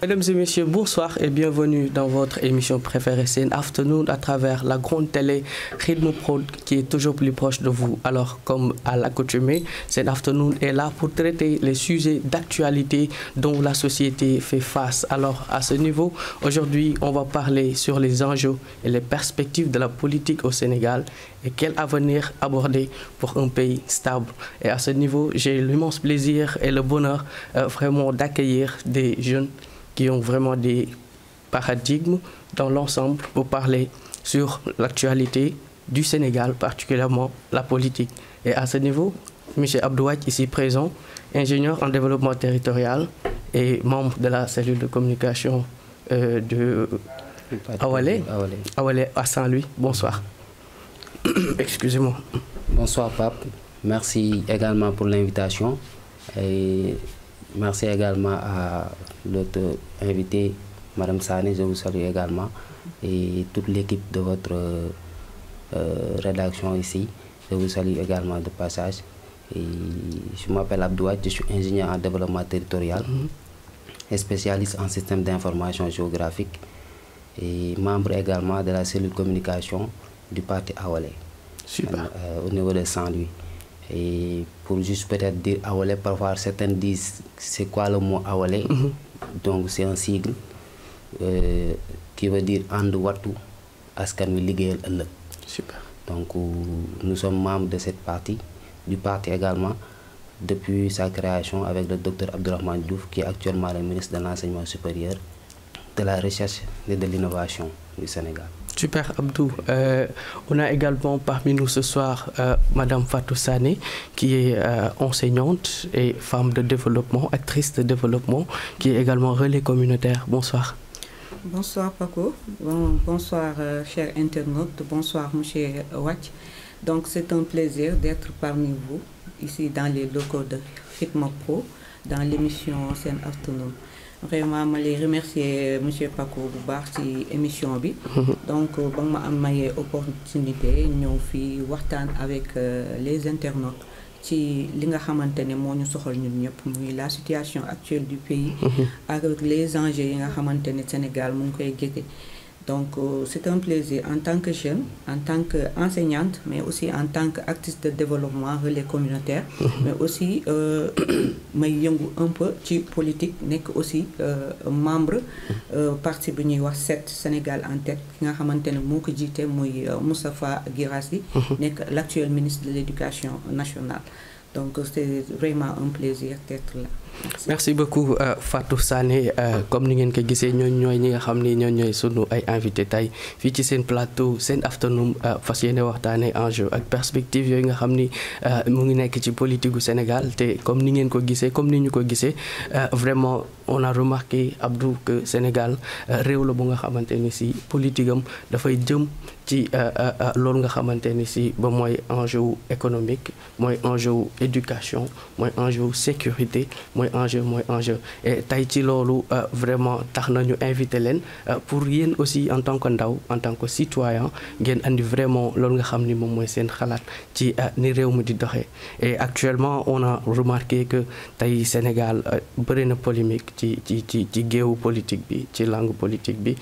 Mesdames et messieurs, bonsoir et bienvenue dans votre émission préférée Sen Afternoon à travers la grande télé Rythme Prod qui est toujours plus proche de vous. Alors, comme à l'accoutumée, Sen Afternoon est là pour traiter les sujets d'actualité dont la société fait face. Alors, à ce niveau, aujourd'hui, on va parler sur les enjeux et les perspectives de la politique au Sénégal et quel avenir aborder pour un pays stable. Et à ce niveau, j'ai l'immense plaisir et le bonheur vraiment d'accueillir des jeunes qui ont vraiment des paradigmes dans l'ensemble pour parler sur l'actualité du Sénégal, particulièrement la politique. Et à ce niveau, M. Abdou Wathie, ici présent, ingénieur en développement territorial et membre de la cellule de communication de Awalé à Saint-Louis. Bonsoir. Excusez-moi. Bonsoir Pape, merci également pour l'invitation et merci également à l'autre invité, Madame Sané, je vous salue également et toute l'équipe de votre rédaction ici, je vous salue également de passage. Et je m'appelle Abdou Wathie, je suis ingénieur en développement territorial et spécialiste en système d'information géographique et membre également de la cellule communication du parti Awalé au niveau de Saint-Louis. Et pour juste peut-être dire Awalé, parfois certains disent c'est quoi le mot Awalé. Donc c'est un sigle qui veut dire And Wattu Askan Wi Liggéeyal Ëllëg. Super. Donc nous sommes membres de cette partie, du parti également, depuis sa création avec le docteur Abdourahmane Diouf, qui est actuellement le ministre de l'Enseignement supérieur, de la recherche et de l'innovation du Sénégal. Super Abdou. On a également parmi nous ce soir Madame Fatou Sané, qui est enseignante et femme de développement, actrice de développement, qui est également relais communautaire. Bonsoir. Bonsoir Paco, bonsoir chers internautes, bonsoir Monsieur Wathie. Donc c'est un plaisir d'être parmi vous, ici dans les locaux de Rythme Pro, dans l'émission Sen Afternoon. Vraiment ma lay remercier monsieur Paco bu baax ci émission bi. Donc ba ma am maye opportunité ñëw fii waxtaan avec les internautes ci li nga xamante ne moo ñu soxal ñun ñëpp muy la situation actuelle du pays. avec les enjeux yi nga xamante ne Sénégal mu ngi koy géte. Donc c'est un plaisir en tant que jeune, en tant qu'enseignante, mais aussi en tant qu'actrice de développement relais communautaire, mais aussi may yëngu un peu ci politique, nekk aussi membre parti bu ñuy wax Set Sénégal en tête ki nga xamante ne moo ko jiite muy Moustapha Guirassy, nekk l'actuel ministre de l'Éducation nationale. Donc c'est vraiment un plaisir d'être là. Merci beaucoup Fatou Sané. Comme ni ngeen ko gisee ñooy ñi nga xam ni ñooy sunu ay invité tey fii ci seen plateau Sen Afternoon fas yéene waxtaanee enjeu ak perspective yooyu nga xam ni mu ngi nekk ci politique gu Sénégal te comme ni ngeen ko gisee comme ni ñu ko gisee vraiment on a remarqué Abdou que Sénégal réew la bu nga xamante ni si politique am dafay jëm ci loolu nga xamante ni si ba mooy enjeu économique mooy enjeu éducation mooy enjeu sécurité mooy enjeu et tey ci loolu vraiment tax nañu invité leen pour yéen aussi en tant que ndaw en tant que citoyen ngeen andi vraiment loolu nga xam ni moom mooy seen xalaat ci ni réew mi di doxee. Et actuellement on a remarqué que tey Sénégal bëri na polémique ci géewu politique bi ci langue politique bi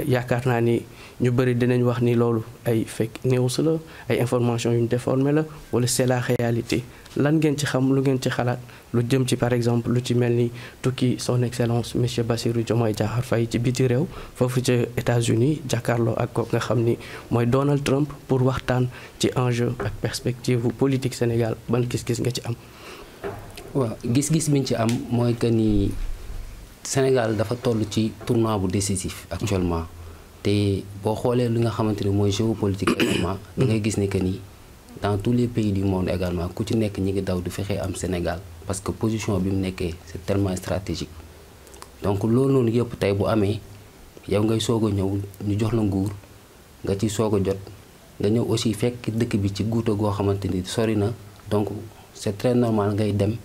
yaakaar naa ni ñu bëri dinañ wax ni loolu ay fake news la ay information yu ñu déformé la wala c'est la réalité. Lan ngeen ci xam lu ngeen ci xalaat lu jëm ci par exemple lu ci mel ni tukki son excellence monsieur Bassirou Diomaye Diakhar Faye ci biti réew foofu ca États-Unis jàkkaarloo ak ko nga xam ni mooy Donald Trump pour waxtaan ci enjeu ak perspective politique Sénégal ban gis-gis nga ci am. waaw gis-gis biñ ci am mooy que ni Sénégal dafa toll ci tournant bu décisif actuellement te boo xoolee li nga xamante ni mooy géopolitique également da ngay gis ni que ni dans tous les pays du monde également ku ci nekk ñi ngi daw du fexe am Sénégal parce que position bi mu nekkee c'est tellement stratégique. Donc loolu noonu yëpp tey bu amee yow ngay soog a ñëw ñu jox la nguur nga ci soog a jot nga ñëw aussi fekk dëkk bi ci guuta goo xamante ni sori na donc c'est très normal ngay dem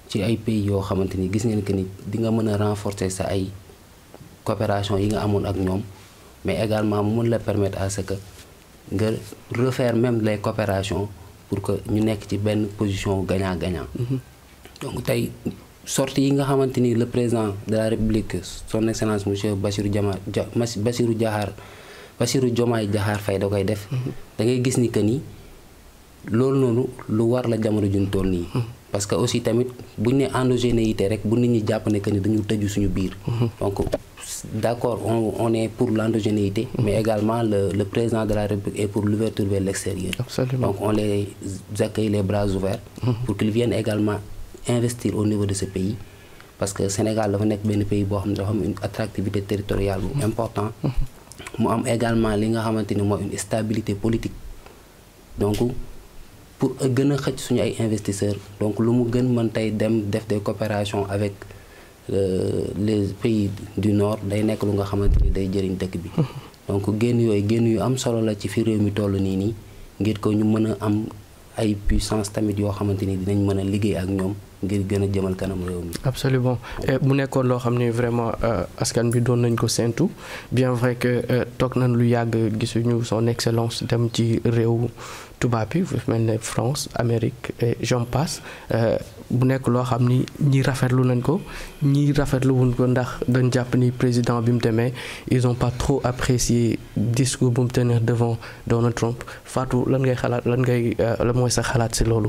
ci ay pays yoo xamante ni gis ngeen que ni di nga mën a renforcer sa ay coopération yi nga amoon ak ñoom mais également mu mën la permettre à ce que nga refaire même les coopérations pour que ñu nekk ci benn position gagnant-gagnant. Donc tey sortie yi nga xamante ni le président de la République son excellence monsieur Bassirou Diomaye Diakhar Faye da koy def da ngay gis ni que ni loolu noonu lu war la jamono juñ toll nii parce que aussi tamit buñ ne endogénéité rek bu nit ñi jàpp ne que ni dañu tëju suñu biir donc d'accord on est pour l'endogénéité mais également le président de la République est pour l'ouverture vers l'extérieur. Absolument. Donc on les accueille les bras ouverts pour qu'ils viennent également investir au niveau de ce pays parce que Sénégal dafa nekk benn pays boo xam ne dafa am une attractivité territoriale bu important mu am également li nga xamante ni mooy une stabilité politique donc pour gën a xëcc suñu ay investisseurs donc lu mu gën mën tey dem def des coopérations avec les pays du nord day nekk lu nga xamante ni day jëriñ dëkk bi donc génn yu am solo la ci fi réew mi toll nii ngir ko ñu mën a am ay puissance tamit yoo xamante ni dinañ mën a liggéey ak ñoom ngir gën a jëmal kanam réew mi. Absolument mu nekkoon loo xam ne vraiment askan bi doon nañ ko séntu bien vrai que toog nañ lu yàgg gisuñu son excellence dem ci réew tubaab bi fu mel ne France Amérique et j'en passe bu nekk loo xam ni ñi rafetlu nañ ko ñi rafetlu wuñ ko ndax dañ jàpp ni président bi mu demee ils ont pas trop apprécié discours bu mu tenir devant Donald Trump. Fatou lan ngay xalaat lan mooy sa xalaat ci loolu.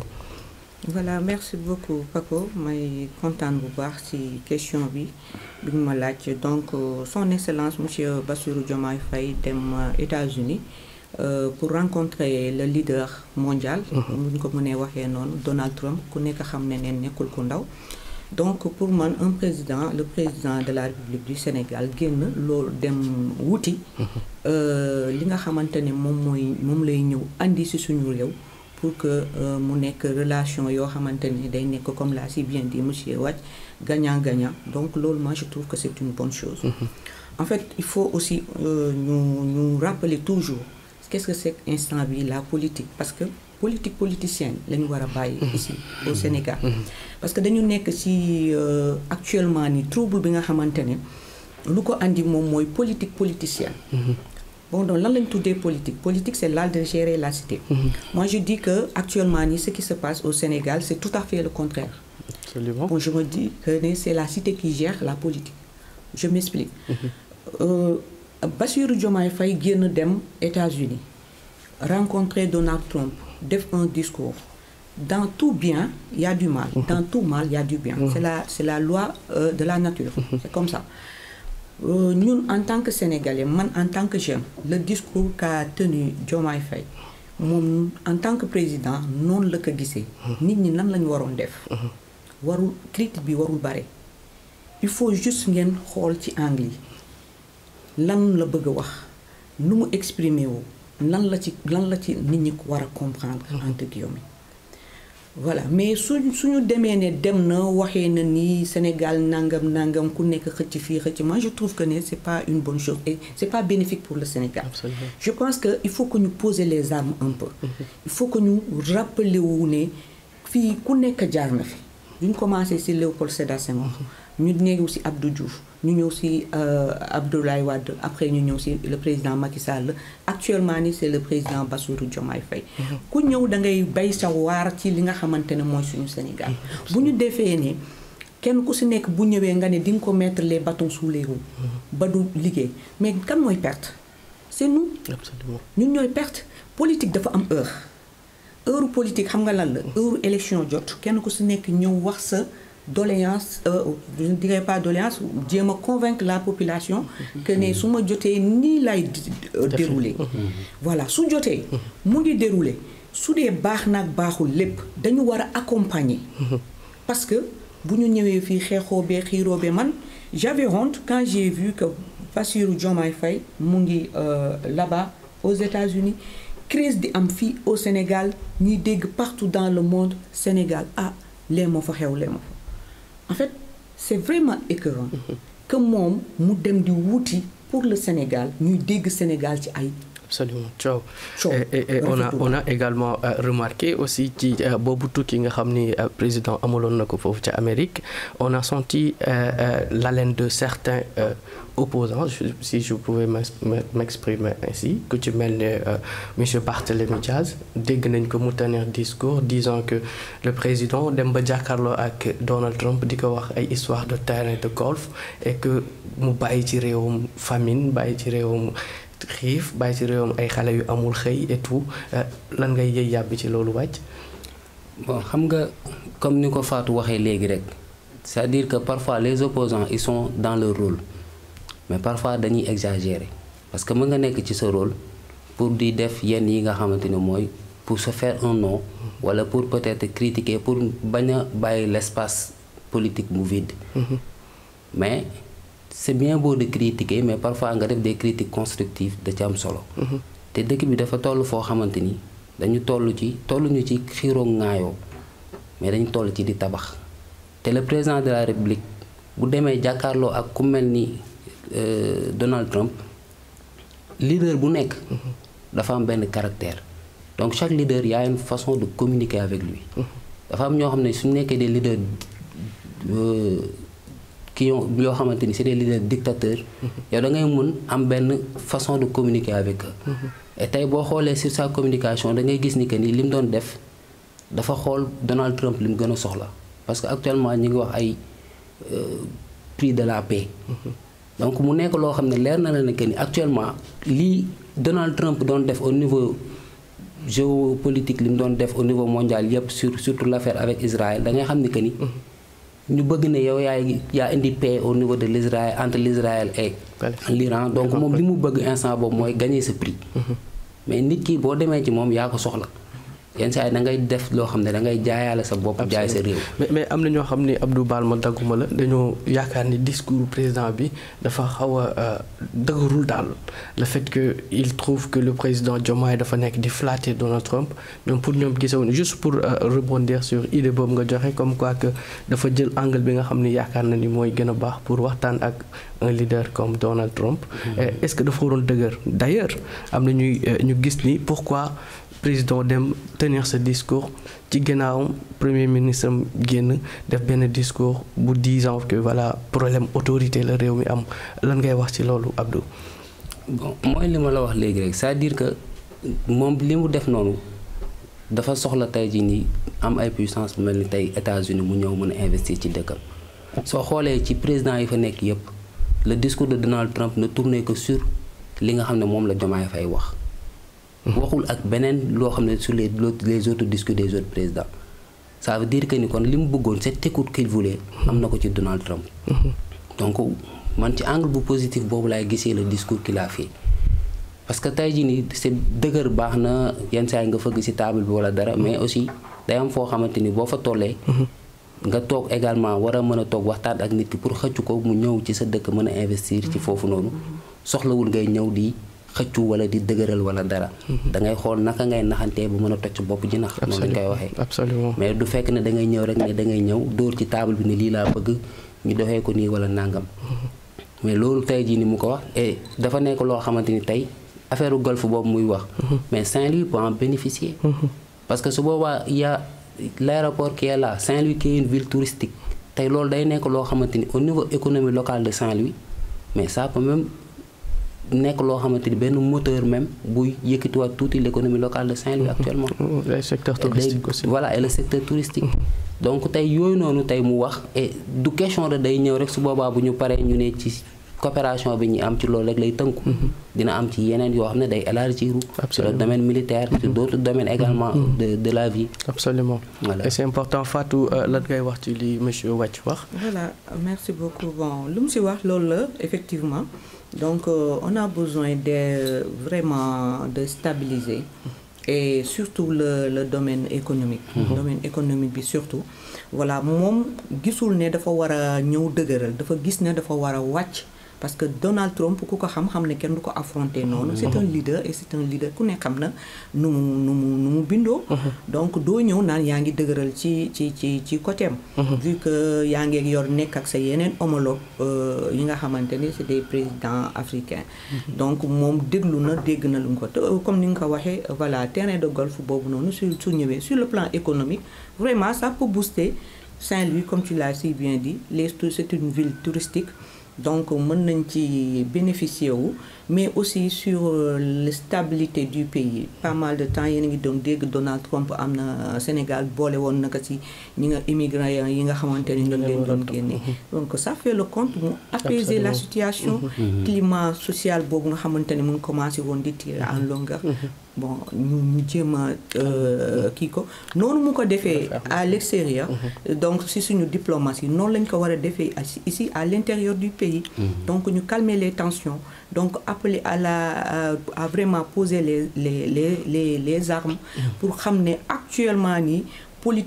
Voilà, merci beaucoup Paco may kontaan bu baax ci question bi ñu ma laaj donc son excellence monsieur Bassirou Diomaye Faye dem États-Unis pour rencontrer le leader mondial bu ñu ko mënee waxee noonu Donald Trump ku nekk xam ne neen nekkul ku ndaw donc pour man le président de la République du Sénégal génn loolu dem wuti li nga xamante ne moom lay ñëw andi ci suñu réew pour que mu nekk relation yoo xamante ni day nekk comme l'a si bien dit monsieur Wathie gagnant-gagnant donc loolu moi je trouve que c'est une bonne chose. En fait il faut aussi ñu rappeler toujours qu'est-ce que c'est instant bi la politique parce que politicienne la ñu war a bàyyi ici au Sénégal parce que dañu nekk ci actuellement ni trouble bi nga xamante ne lu ko andi moom mooy politique politicienne. Bon, donc, lan lañ tuddee politique, c'est l'art de gérer la cité. Moi, je dis que actuellement, ce qui se passe au Sénégal, c'est tout à fait le contraire. Absolument. Bon, je me dis que c'est la cité qui gère la politique. Je m'explique. Bassirou Diomaye Faye génn dem États-Unis, rencontrer Donald Trump, def un discours. Dans tout bien, il y a du mal. Dans tout mal, il y a du bien. C'est la loi de la nature. C'est comme ça. Nous, en tant que Sénégalais, moi, en tant que jeune, le discours qu'a tenu Diomaye Faye, en tant que président, non le que gissé. Nit ñi nan lañ waron def. Warul critique bi warul bare. Il faut juste ngeen xol ci anglais. Lan la bëgg wax, nu mu exprimer wu, lan la ci nit ñi wara comprendre entre guillemets. Voilà, mais suñu demee ne dem na waxee na ni Sénégal nangam ku nekk xëcc fii xëcc moi je trouve que c'est pas une bonne chose et c'est pas bénéfique pour le Sénégal. Absolument. Je pense que il faut que ñu poser les armes un peu. Il faut que ñu rappeler wu ne fii ku nekk jaar na fi. Ñu commencé ci Léopold Sédar Senghor. Ñu ñëw ci Abdou Diouf, ñu ñëw ci Abdoulaye Wade, après ñu ñëw ci le président Macky Sall. Actuellement c'est le président Bassirou Diomaye Faye. Ku ñëw da ngay bay sa waar ci li nga xamantene mooy suñu Sénégal. Bu ñu defee ne kenn ku ci nekk bu ñëwee nga ne di nga ko mettre les bâtons sous les roues. Ba du liggéey mais kan mooy perte c'est nous. Absolument. Ñun ñooy perte politique dafa am heure politique xam nga lan la heure élection jot kenn ku ci nekk ñëw wax sa doléance je ne dirais pas doléance jéem a convaincre la population que ne su ma jotee nii lay dérouler voilà su jotee mu ngi dérouler su dee baax nag baaxul lépp dañu war a accompagner parce que bu ñu ñëwee fii xeexoo bee xiiroo bee man j'avais honte quand j'ai vu que Bassirou Diomaye Faye mu ngi là-bas aux États-Unis crise di am fii au Sénégal ñuy dégg partout dans le monde Sénégal lee moo fa xew lee moo fa en fait c'est vraiment écœurant que moom mu dem di wuti pour le Sénégal ñuy dégg Sénégal ci ay absolument coow. Et on a également remarqué aussi ci boobu tukki nga xam ni président amaloon na ko foofu ca Amérique on a senti l'haleine de certains opposants si je pouvais m'exprimer ainsi ku ci mel ne monsieur Barthélémy Diaz dégg nañ ko mu tenir discours disant que le président dem ba jàkkaarloo ak Donald Trump di ko wax ay histoire de terrain de golf et que mu bàyyi ci réewum famine bàyyi ci réewum xiif bàyyi ci réewam ay xale yu amul xëy et tout lan ngay yëy yàbbi ci loolu wàcc. bon xam nga comme ni ko Fatou waxee léegi rek c'est-à-dire que parfois les opposants ils sont dans leur rôle mais parfois dañuy exagérer parce que mën nga nekk ci sa rôle pour di def yenn yi nga xamante ne mooy pour se faire un nom wala pour peut-être critiquer pour bañ a bàyyi l'espace politique mu vide. mais c'est bien beau de critiquer mais parfois nga def des critiques constructives da ci am solo. te dëkk bi dafa toll foo xamante ni dañu tolluñu ci xiiroo ŋaayoo mais dañu toll ci di tabax te le président de la République bu demee jàkkaarloo ak ku mel ni Donald Trump leader bu nekk dafa am benn caractère donc chaque leader y a une façon de communiquer avec lui. dafa am ñoo xam ne suñu nekkee des leaders yoo xamante ni c'est des leaders dictateurs. yow da ngay mën am benn façon de communiquer avec eux. et tey boo xoolee sur sa communication da ngay gis ni que ni li mu doon def dafa xool Donald Trump li mu gën a soxla parce que actuellement ñu ngi wax ay prix de la paix. donc mu nekk loo xam ne leer na la ne que ni actuellement lii Donald Trump doon def au niveau géopolitique li mu doon def au niveau mondial yëpp surtout l'affaire avec Israël da ngay xam ni que ni. ñu bëgg ne yow yaa indi paix au niveau de l'Israël entre l'Israël et l'Iran donc moom li mu bëgg instant boobu mooy gagner ce prix. mais nit ki boo demee ci moom yaa ko soxla yenn saa yi da ngay def loo xam ne da ngay jaayaale sa bopp jaay sa réew. mais am na ñoo xam ni Abdou Baal ma dagguma la dañoo yaakaar ni discours président bi dafa xaw a dëgërul daal le fait que il trouve que le président Diomaye dafa nekk di flatter Donald Trump ñoom pour ñoom gisewoon juste pour rebondir sur idée boobu nga joxe comme quoi que dafa jël angle bi nga xam ni yaakaar na ni mooy gën a baax pour waxtaan ak un leader comme Donald Trump. est-ce que dafa waroon dëgër d'ailleurs am na ñu gis ni pourquoi président dem tenir ce discours ci gannaawam premier ministre am génn def benn discours bu disant que voilà problème autorité la réew mi am lan ngay wax ci loolu Abdou. bon mooy li ma la wax léegi rek c'est-à-dire que moom li mu def noonu dafa soxla tey jii nii am ay puissance bu mel ni tey États-Unis mu ñëw mën a investir ci dëkkam soo xoolee ci président yi fa nekk yépp le discours de Donald Trump ne tournait que sur li nga xam ne moom la Diomaye Faye wax. waxul ak beneen loo xam ne sur les autres discours des autres présidents ça veut dire que ni kon li mu bëggoon cette écoute qu'il voulait am na ko ci Donald Trump. donc man ci angle bu positif boobu laay gisee le discours qu'il a fait parce que tey jii nii c'est dëgër baax na yenn saa yi nga fëgg ci table bi wala dara mais aussi day am foo xamante ni boo fa tollee. nga toog également war a mën a toog waxtaan ak nit ki pour xëccu ko mu ñëw ci sa dëkk mën a investir ci foofu noonu soxlawul ngay ñëw di. xëccu wala di dëgëral wala dara. da ngay xool naka ngay naxantee bu mën a toj bopp ji nax. noonu lañ koy waxee. absolument mais du fekk ne da ngay ñëw rek ne da ngay ñëw dóor ci table bi ne lii laa bëgg ñu doxee ko nii wala nangam. mais loolu tey jii ni mu ko wax et dafa nekk loo xamante ni tey affaire golf boobu muy wax. mais Saint-Louis peut en bénéficier. parce que su boobaa y a l'aéroport qui est là Saint-Louis qui est une ville touristique tey loolu day nekk loo xamante ni au niveau économie locale de Saint-Louis mais ça peut même. nekk loo xamante ni benn moteur même buy yëkkatiwaat tuuti l'économie locale de Saint-Louis actuellement. le secteur touristique aussi. voilà et le secteur touristique. donc tey yooyu noonu tey mu wax et du question de day ñëw rek su boobaa bu ñu paree ñu ne ci coopération bi ñu am ci loolu rek lay tënku. dina am ci yeneen yoo xam ne day élargir. sur le domaine militaire. sur d'autres domaines également de la vie. absolument voilà. Et c'est important Fatou lan ngay wax ci li monsieur Wathie wax. voilà merci beaucoup bon lu mu si wax loolu la effectivement. donc on a besoin de vraiment de stabiliser et surtout le domaine économique. domaine économique bi surtout. voilà moom gisul ne dafa war a ñëw dëgëral dafa gis ne dafa war a wàcc parce que Donald Trump ku ko xam ne kenn du ko affronter noonu. c'est un leader et c'est un leader ku ne xam na nu mu bindoo. donc doo ñëw naan yaa ngi dëgëral ci côté am. vu que yaa ngi yor nekk ak sa yeneen homologue yi nga xamante ni c'est des présidents africains. donc moom dégg na lu ko comme ni nga ko waxee voilà terrain de golf boobu noonu su ñëwee sur le plan économique vraiment ça peut booster Saint-Louis comme tu l'as si bien dit c'est une ville touristique donc mën nañ ci bénéficier wu mais aussi sur la stabilité du pays pas mal de temps yéen a ngi doon dégg Donald Trump am na Sénégal boole woon naka ci ñi nga immigrants yi nga xamante ni ñu leen doon génne donc ça fait le compte mu apaiser la situation climat social boobu nga xamante ni mu ngi commencé woon di tirer en longueur bon ñu jéem a kii ko noonu mu ko defee à l'extérieur donc si suñu diplomatie noonu lañ ko war a defee ici à l'intérieur du pays donc ñu calmer les tensions donc appeler à vraiment poser les armes pour xam ne actuellement nii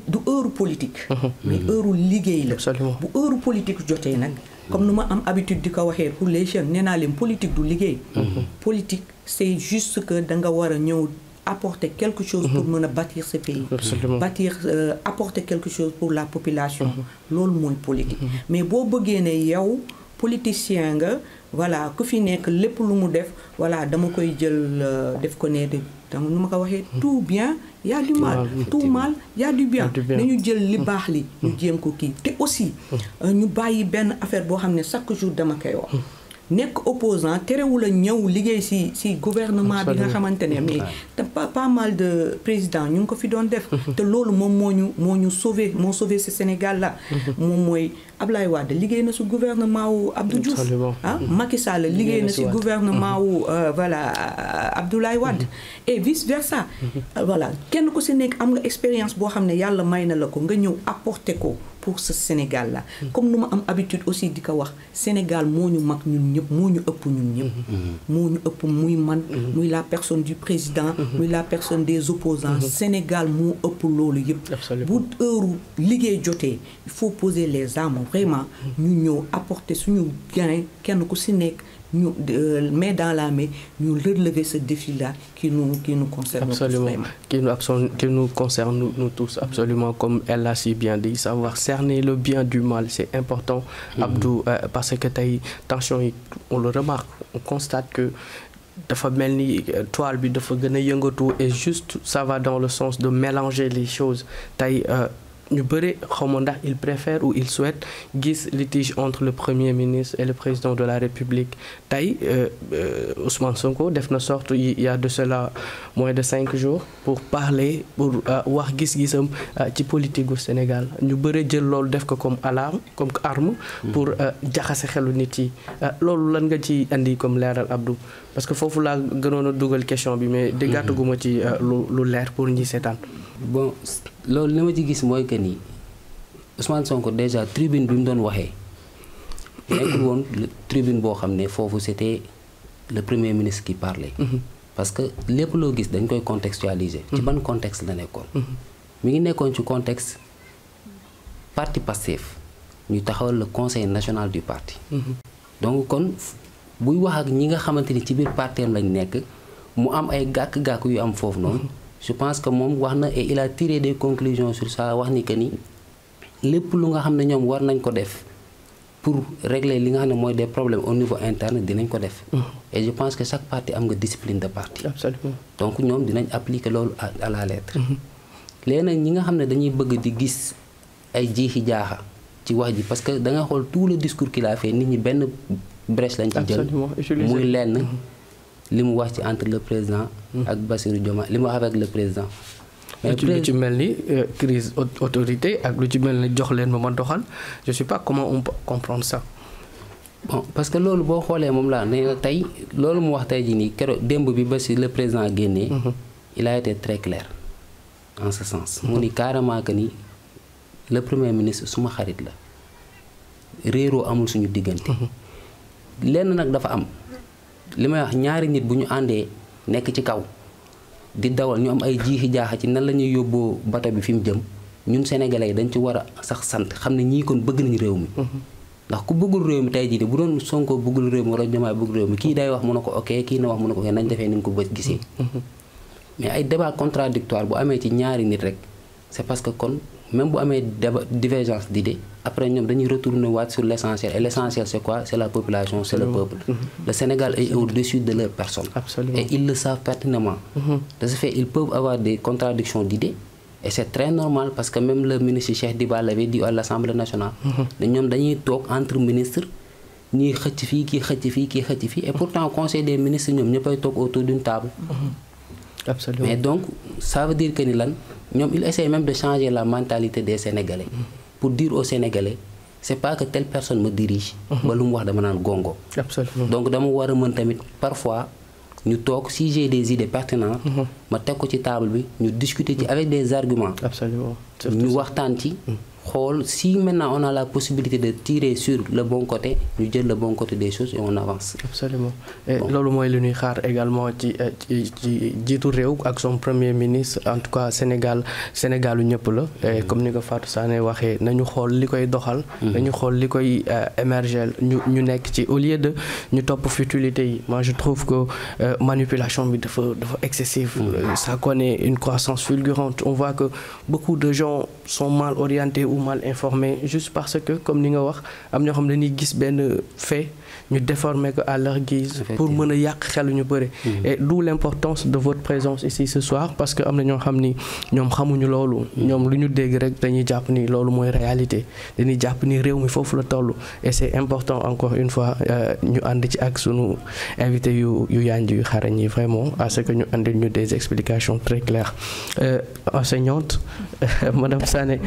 du heure politique mais heure liggéey la bu heure politique jotee nag comme nu ma am habitude di ko waxee pour les jeunes nee naa leen politique du liggéey politique c'est juste que da nga war a ñëw apporter quelque chose pour mën a bâtir ce pays apporter quelque chose pour la population loolu mooy politique mais boo bëggee ne yow politicien nga voilà ku fi nekk lépp lu mu def voilà dama koy jël def ko ne donc nu ma ko waxee tout bien y a du mal tout mal y a du bien nañu jël li baax li ñu jéem ko kii te aussi ñu bàyyi benn affaire boo xam ne chaque jour dama koy wax nekk opposant terewul a ñëw liggéey ci gouvernement bi nga xamante ne mais pas mal de présidents ñu ngi ko fi doon def te loolu moom moo ñu sauvé ce Sénégal là moom mooy Ablaye Wade liggéey na ci gouvernement wu Abdou Diouf Macky Sall liggéey na ci gouvernement wu voilà Abdoulaye Wade et vice versa voilà kenn ku ci nekk am nga expérience boo xam ne yàlla may na la ko nga ñëw apporter ko pour ce Sénégal là comme nu ma am habitude aussi di ko wax Sénégal moo ñu mag ñun ñëpp moo ñu ëpp ñun ñëpp moo ñu ëpp muy man muy la personne du président muy la personne des opposants Sénégal moo ëpp loolu yëpp bu heure liggéey jotee il faut poser les armes vraiment ñu ñëw apporter suñu gain kenn ku ci nekk ñu main dans la main ñu relever ce défi-là qui nous concerne absolument qui nous concerne nous tous absolument comme elle l'a si bien dit savoir cerner le bien du mal c'est important Abdou parce que tey tension yi on le remarque on constate que dafa mel ni toile bi dafa gën a yëngatu et juste ça va dans le sens de mélanger les choses tey ñu bëri xawma ndax il préfère ou il souhaite gis litige entre le premier ministre et le président de la République tey Ousmane Sonko def na sorte il y a de cela moins de 5 jours pour parler pour wax gis-gisam ci politique gu Sénégal ñu bëri jël loolu def ko comme alarme comme arme pour jaxase xelu nit yi loolu lan nga ci andi comme leeral Abdou parce que foofu laa gënoon a dugal question bi mais déggaatuguma ci lu leer pour ñi seetaan bon loolu li ma ci gis mooy que ni Ousmane Sonko déjà tribune bi mu doon waxee nekkul woon tribune boo xam ne foofu c'était le premier ministre qui parlait parce que lépp loo gis dañ koy contextualiser ci ban contexte la nekkoon mi ngi nekkoon ci contexte parti Pastef ñu taxawal le conseil national du parti donc kon buy wax ak ñi nga xamante ni ci biir parti am lañ nekk mu am ay gàkk-gàkk yu am foofu noonu je pense que moom wax na et il a tiré des conclusions sur ça wax ni que ni lépp lu nga xam ne ñoom war nañ ko def pour régler li nga xam ne mooy des problèmes au niveau interne dinañ ko def et je pense que chaque parti am nga discipline de parti absolument donc ñoom dinañ appliquer loolu à la lettre léegi nag ñi nga xam ne dañuy bëgg di gis ay jiixi jaaxa ci wax ji parce que da nga xool tout le discours qu'il a fait nit ñi benn brèche lañ ci jël muy lenn li mu wax ci entre le président ak Bassirou Diomaye li mu wax avec le président lu ci mel ni crise autorité ak lu ci mel ni jox leen ma doxal je sais pas comment on peut comprendre ça bon parce que loolu boo xoolee moom laa nee na tey loolu mu wax tey jii nii keroog démb bi ba si le président génnee il a été très clair en ce sens mu ni carrément que ni le premier ministre suma xarit la réeroo amul suñu diggante lenn nag dafa am li may wax ñaari nit bu ñu àndee nekk ci kaw di dawal ñu am ay jiixi jaaxa ci nan la ñuy yóbboo bato bi fi mu jëm ñun sénégalais yi dañ ci war a sax sant xam ne ñii kon bëgg nañu réew mi ndax ku bëggul réew mi tey jii bu doon Sonko bëggul réew mi wala Diomaye bëggul réew mi kii day wax mu ne ko ok kii na wax mu ne ko ok nañ defee ni nga ko bët gisee. mais ay débat contradictoire bu amee ci ñaari nit rek c'est parce que kon même bu amee divergence d'idées après ñoom dañuy retourner waat sur l'essentiel et l'essentiel c'est quoi? C'est la population, c'est le peuple. Le Sénégal est au-dessus de leur personne. Absolument. Et ils le savent pertinemment. De ce fait, ils peuvent avoir des contradictions d'idées et c'est très normal parce que même le ministre Cheikh Diba l'avait dit à l'Assemblée nationale. ñoom dañuy toog entre ministres ñuy xëcc fii kii xëcc fii kii xëcc fii et pourtant conseil des ministres ñoom ñëppay toog autour d'une table. Absolument. Mais donc ça veut dire que ni lan ñoom ils essayent même de changer la mentalité des Sénégalais pour dire aux Sénégalais c'est pas que telle personne me dirige ba lu mu wax dama naan gongo. Absolument. Donc dama war a mën tamit parfois ñu toog si j'ai des idées pertinentes ma teg ko ci table bi ñu discuter ci avec des arguments. Absolument. ñu waxtaan ci xool si maintenant on a la possibilité de tirer sur le bon côté ñu jël le bon côté des choses et on avance. Absolument. Et loolu mooy lu ñuy xaar également ci jiitu réew ak son premier ministre en tout cas Sénégalu ñëpp la. Et comme ni ko Fatou Sané waxee nañu xool li koy doxal. nañu xool li koy émerger ñu nekk ci au lieu de ñu topp futilité yi. Moi je trouve que manipulation bi dafa excessive. Ça connaît une croissance fulgurante. On voit que beaucoup de gens sont mal orientés ou mal informés juste parce que comme ni nga wax am ñoo xam ne dañuy gis benn fait ñu déformer ko à leur guise pour mën a yàq xelu ñu bëri. Et d'où l'importance de votre présence ici ce soir parce que am na ñoo xam ni ñoom xamuñu loolu. ñoom lu ñu dégg rek dañuy jàpp ni loolu mooy réalité dañuy jàpp ni réew mi foofu la toll et c'est important encore une fois ñu ànd ci ak sunu invité yu yanj yu xarañ yi vraiment à ce que ñu andil ñu des explications très claires. Enseignante Madame Sané,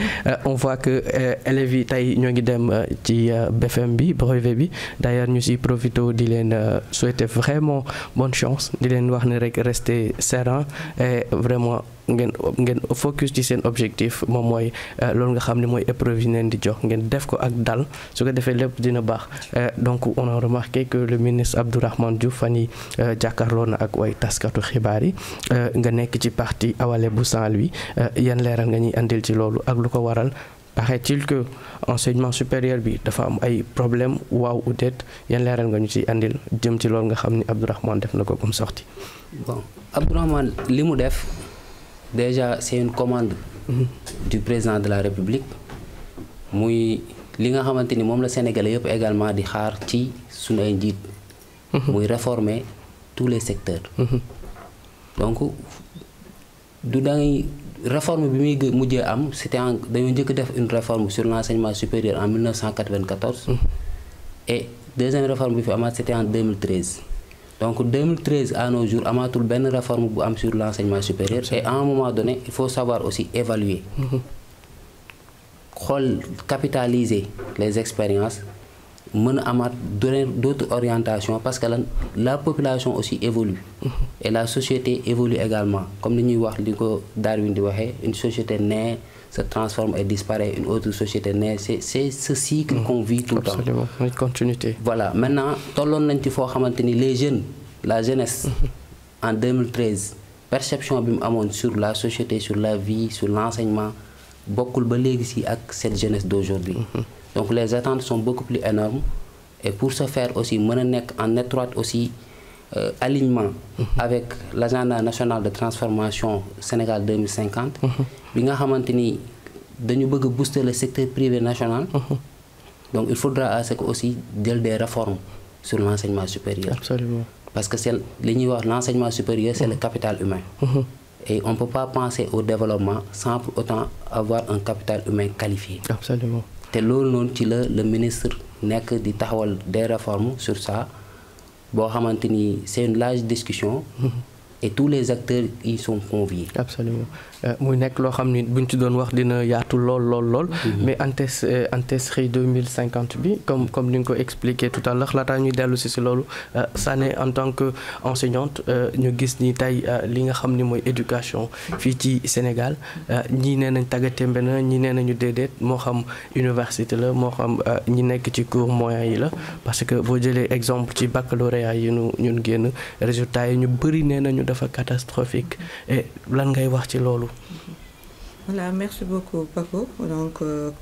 on voit que élèves yi tey ñoo ngi dem ci BFM bi brevet bi d'ailleurs ñu si profito di leen souhaiter vraiment bonne chance di leen wax ne rek rester serein et vraiment ngeen focus ci seen objectif moom mooy loolu nga xam ne mooy épreuve yi leen di jox ngeen def ko ak dal su ko defee lépp dina baax. Donc on a remarqué que le ministre Abdourahmane Diouf fan yi jàkkaarloo na ak way taskatu xibaar yi nga nekk ci parti Awalé bu Saint-Louis yan leeral nga ñuy andil ci loolu ak lu ko waral. Paraît-il que enseignement supérieur bi dafa am ay problème waaw ou déet yan leeral nga ñu ci andil jëm ci loolu nga xam ni Abdourahmane def na ko comme sortie. Bon Abdourahmane li mu def déjà c'est une commande du président de la République muy li nga xamante ni moom la Sénégalais yëpp également di xaar ci sunu ay njiit muy réformer tous les secteurs. Donc du dangay réforme bi muy mujjee am c'était dañoo njëkk def une réforme sur l'enseignement supérieur en 1994 et deuxième réforme bi fi amaat c'était en 2013 donc 2013 à nos jours amaatul benn réforme bu am sur l'enseignement supérieur et à un moment donné il faut savoir aussi évaluer xool capitaliser les expériences mën a amaat donner d'autres orientations parce que la population aussi évolue et la société évolue également comme ni ñuy wax li ko Darwin di waxee une société naît se transforme et disparaît une autre société naît c'est ce cycle qu'on vit tout le temps. Absolument, une continuité. Voilà maintenant tolloon nañ ci foo xamante ni les jeunes la jeunesse en 2013 perception bi mu amoon sur la société sur la vie sur l'enseignement bokkul ba léegi si ak cette jeunesse d'aujourd'hui. Donc les attentes sont beaucoup plus énormes et pour ce faire aussi mën a nekk en étroite aussi alignement avec l'agenda national de transformation Sénégal 2050 bi nga xamante ni dañu bëgg booster le secteur privé national. Donc il faudra à ce que aussi jël des réformes sur l'enseignement supérieur. Absolument. Parce que c'est li ñuy wax l'enseignement supérieur c'est le capital humain. Et on ne peut pas penser au développement sans pour autant avoir un capital humain qualifié. Absolument. te loolu noonu ci la le ministre nekk di taxawal des réformes sur ça boo xamante ni c'est une large discussion et tous les acteurs y sont conviés. Absolument muy nekk loo xam ni buñ ci doon wax dina yaatu lool. Mais Antesri 2050 bi comme ni nga ko expliqué tout à l'heure laataa ñuy dellu si loolu Sané en tant que enseignante ñu gis ni tey li nga xam ni mooy éducation fii ci Sénégal ñii nee nañ tàggatémbe na ñii nee nañu déedéet moo xam université la moo xam ñi nekk ci cours moyens yi la parce que boo jëlee exemple ci baccalauréat yi ñun génn résultats yi ñu bëri nee nañu dafa catastrophique et lan ngay wax ci loolu. Voilà, merci beaucoup Paco. Donc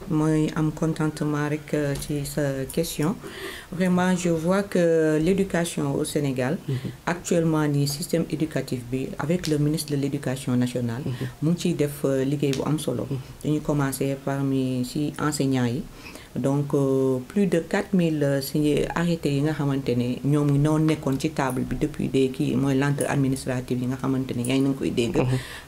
moi am contentement rek ci sa question. Vraiment je vois que l'éducation au Sénégal actuellement ni système éducatif bi avec le ministre de l'éducation nationale mu ngi ciy def liggéey bu am solo. Dañu commencer parmi ci enseignants yi. Donc plus de 4000 signé arrêtés yi nga xamante ne ñoom ñoo nekkoon ci table bi depuis des kii mooy lenteur administrative yi nga xamante ne yaa ngi koy dégg.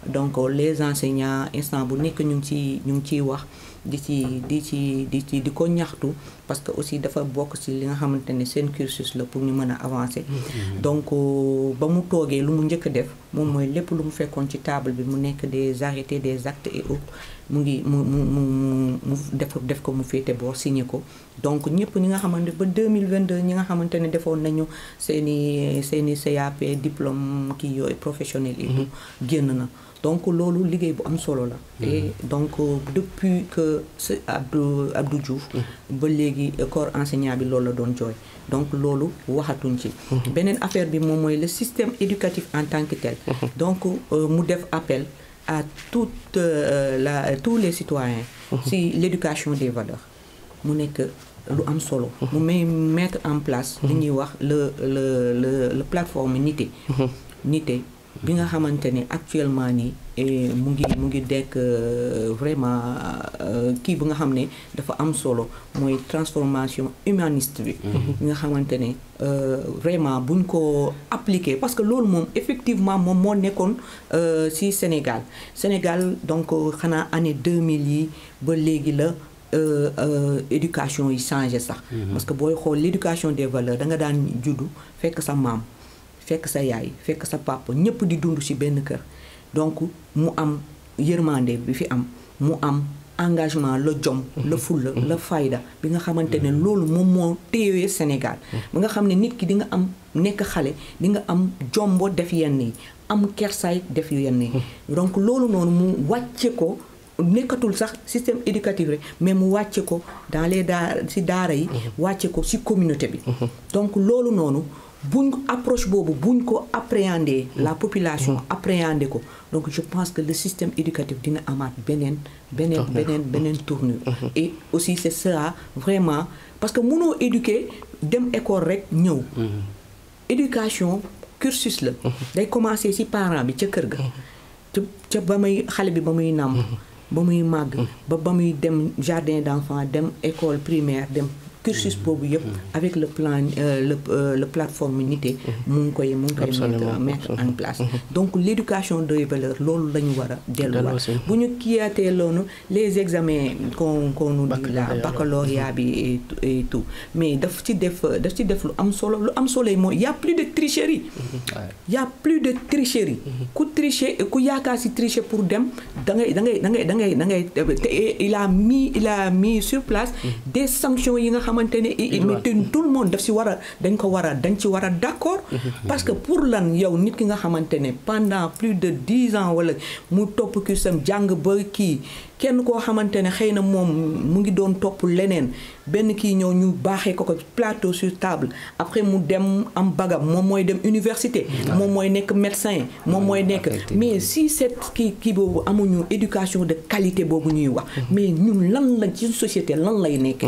Donc les enseignants instant bu nekk ñu ngi ciy wax di ko ñaxtu parce que aussi dafa bokk ci li nga xamante ne seen cursus la pour ñu mën a avancer. Donc ba mu toogee lu mu njëkk def moom mooy lépp lu mu fekkoon ci table bi mu nekk des arrêtés des actes et autres mu def ko mu féete boor signé ko. Donc ñëpp ñi nga xamante ba 2022 ñi nga xamante ne defoon nañu seeni CAP diplôme kii yooyu professionnel yi génn na. Donc loolu liggéey bu am solo la. Et donc depuis que Abdou Diouf ba léegi corps enseignant bi loolu la doon jooy. Donc loolu waxatuñ ci. Beneen affaire bi moom mooy le système éducatif en tant que tel. Donc mu def appel à tous les citoyens si l'éducation des valeurs mu nekk lu am solo. mu may mettre en place li ñuy wax le plateforme Nité bi nga xamante ne actuellement nii mu ngi dekk vraiment kii bi nga xam ne dafa am solo mooy transformation humaniste bi nga xamante ne vraiment buñ ko appliquer parce que loolu moom effectivement moom moo nekkoon ci Sénégal donc xanaa année 2000 yi ba léegi la éducation yi changé sax parce que booy xool l'éducation des valeurs da nga daan juddu fekk sa maam fekk sa yaay fekk sa papa ñëpp di dund ci benn kër donc mu am yërmande bi fi am mu am engagement la jom la fulla la fayda bi nga xamante ne loolu moom moo téyewee Sénégal ba nga xam ne nit ki di nga am nekk xale di nga am jombo def yenn yi am kersaay def yenn yi donc loolu noonu mu wàcce ko nekkatul sax système éducatif rek mais mu wàcce ko dans les ci daara yi wàcce ko ci communauté bi donc loolu noonu buñ approche boobu buñ ko appréhender la population appréhender ko donc je pense que le système éducatif dina amaat beneen tournure et aussi c'est ça vraiment parce que mënoo éduquer dem école rek ñëw éducation cursus la day commencer ci parent bi ca kër ga ca ba muy xale bi ba muy nàmp ba muy màgg ba muy dem jardin d'enfants dem école primaire dem cursus boobu yëpp avec le plan le plateforme Nité mu ngi koy mettre en place donc l'éducation des valeurs loolu la ñu war a delluwaat bu ñu kiyaatee loolu les examens qu'on nous dit là baccalauréat bi et tout mais daf ci def lu am solo yi mooy y a plus de tricherie ku tricher ku yaakaar ci tricher pour dem da ngay il a mis sur place des sanctions yi nga xamante ne mais tout le monde dañ ci war a d'accord parce que pour lan yow nit ki nga xamante ne pendant plus de 10 ans wala mu topp kursam jàng ba kii kenn koo xamante ne xëy na moom mu ngi doon topp leneen benn kii ñëw ñu baaxee ko plateau sur table après mu dem am bagam moom mooy dem université moom mooy nekk médecin moom mooy nekk mais si cette kii boobu amuñu éducation de qualité boobu ñuy wax mais ñun lan la ci société lan lay nekk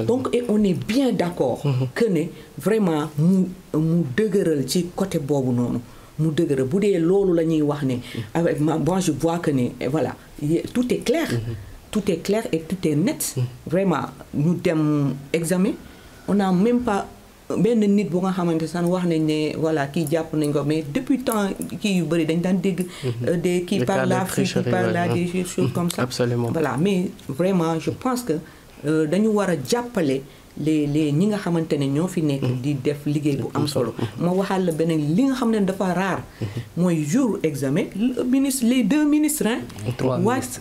donc et on est bien d'accord que ne vraiment mu dëgëral ci côté boobu noonu mu dëgëral bu dee loolu la ñuy wax ne avec moi je vois que ne voilà tout est clair et tout est net vraiment ñu dem examen on n'a même pas benn nit bu nga xamante sax wax nañ ne voilà kii jàpp nañ ko mais depuis temps kii yu bëri dañ daan dégg des kii par l'Afrique qui par là des choses comme ça voilà mais vraiment je pense que dañu war a jàppale les ñi nga xamante ne ñoo fi nekk di def liggéey bu am solo ma waxal la beneen li nga xam ne dafa rare mooy jour examen les 2 ministres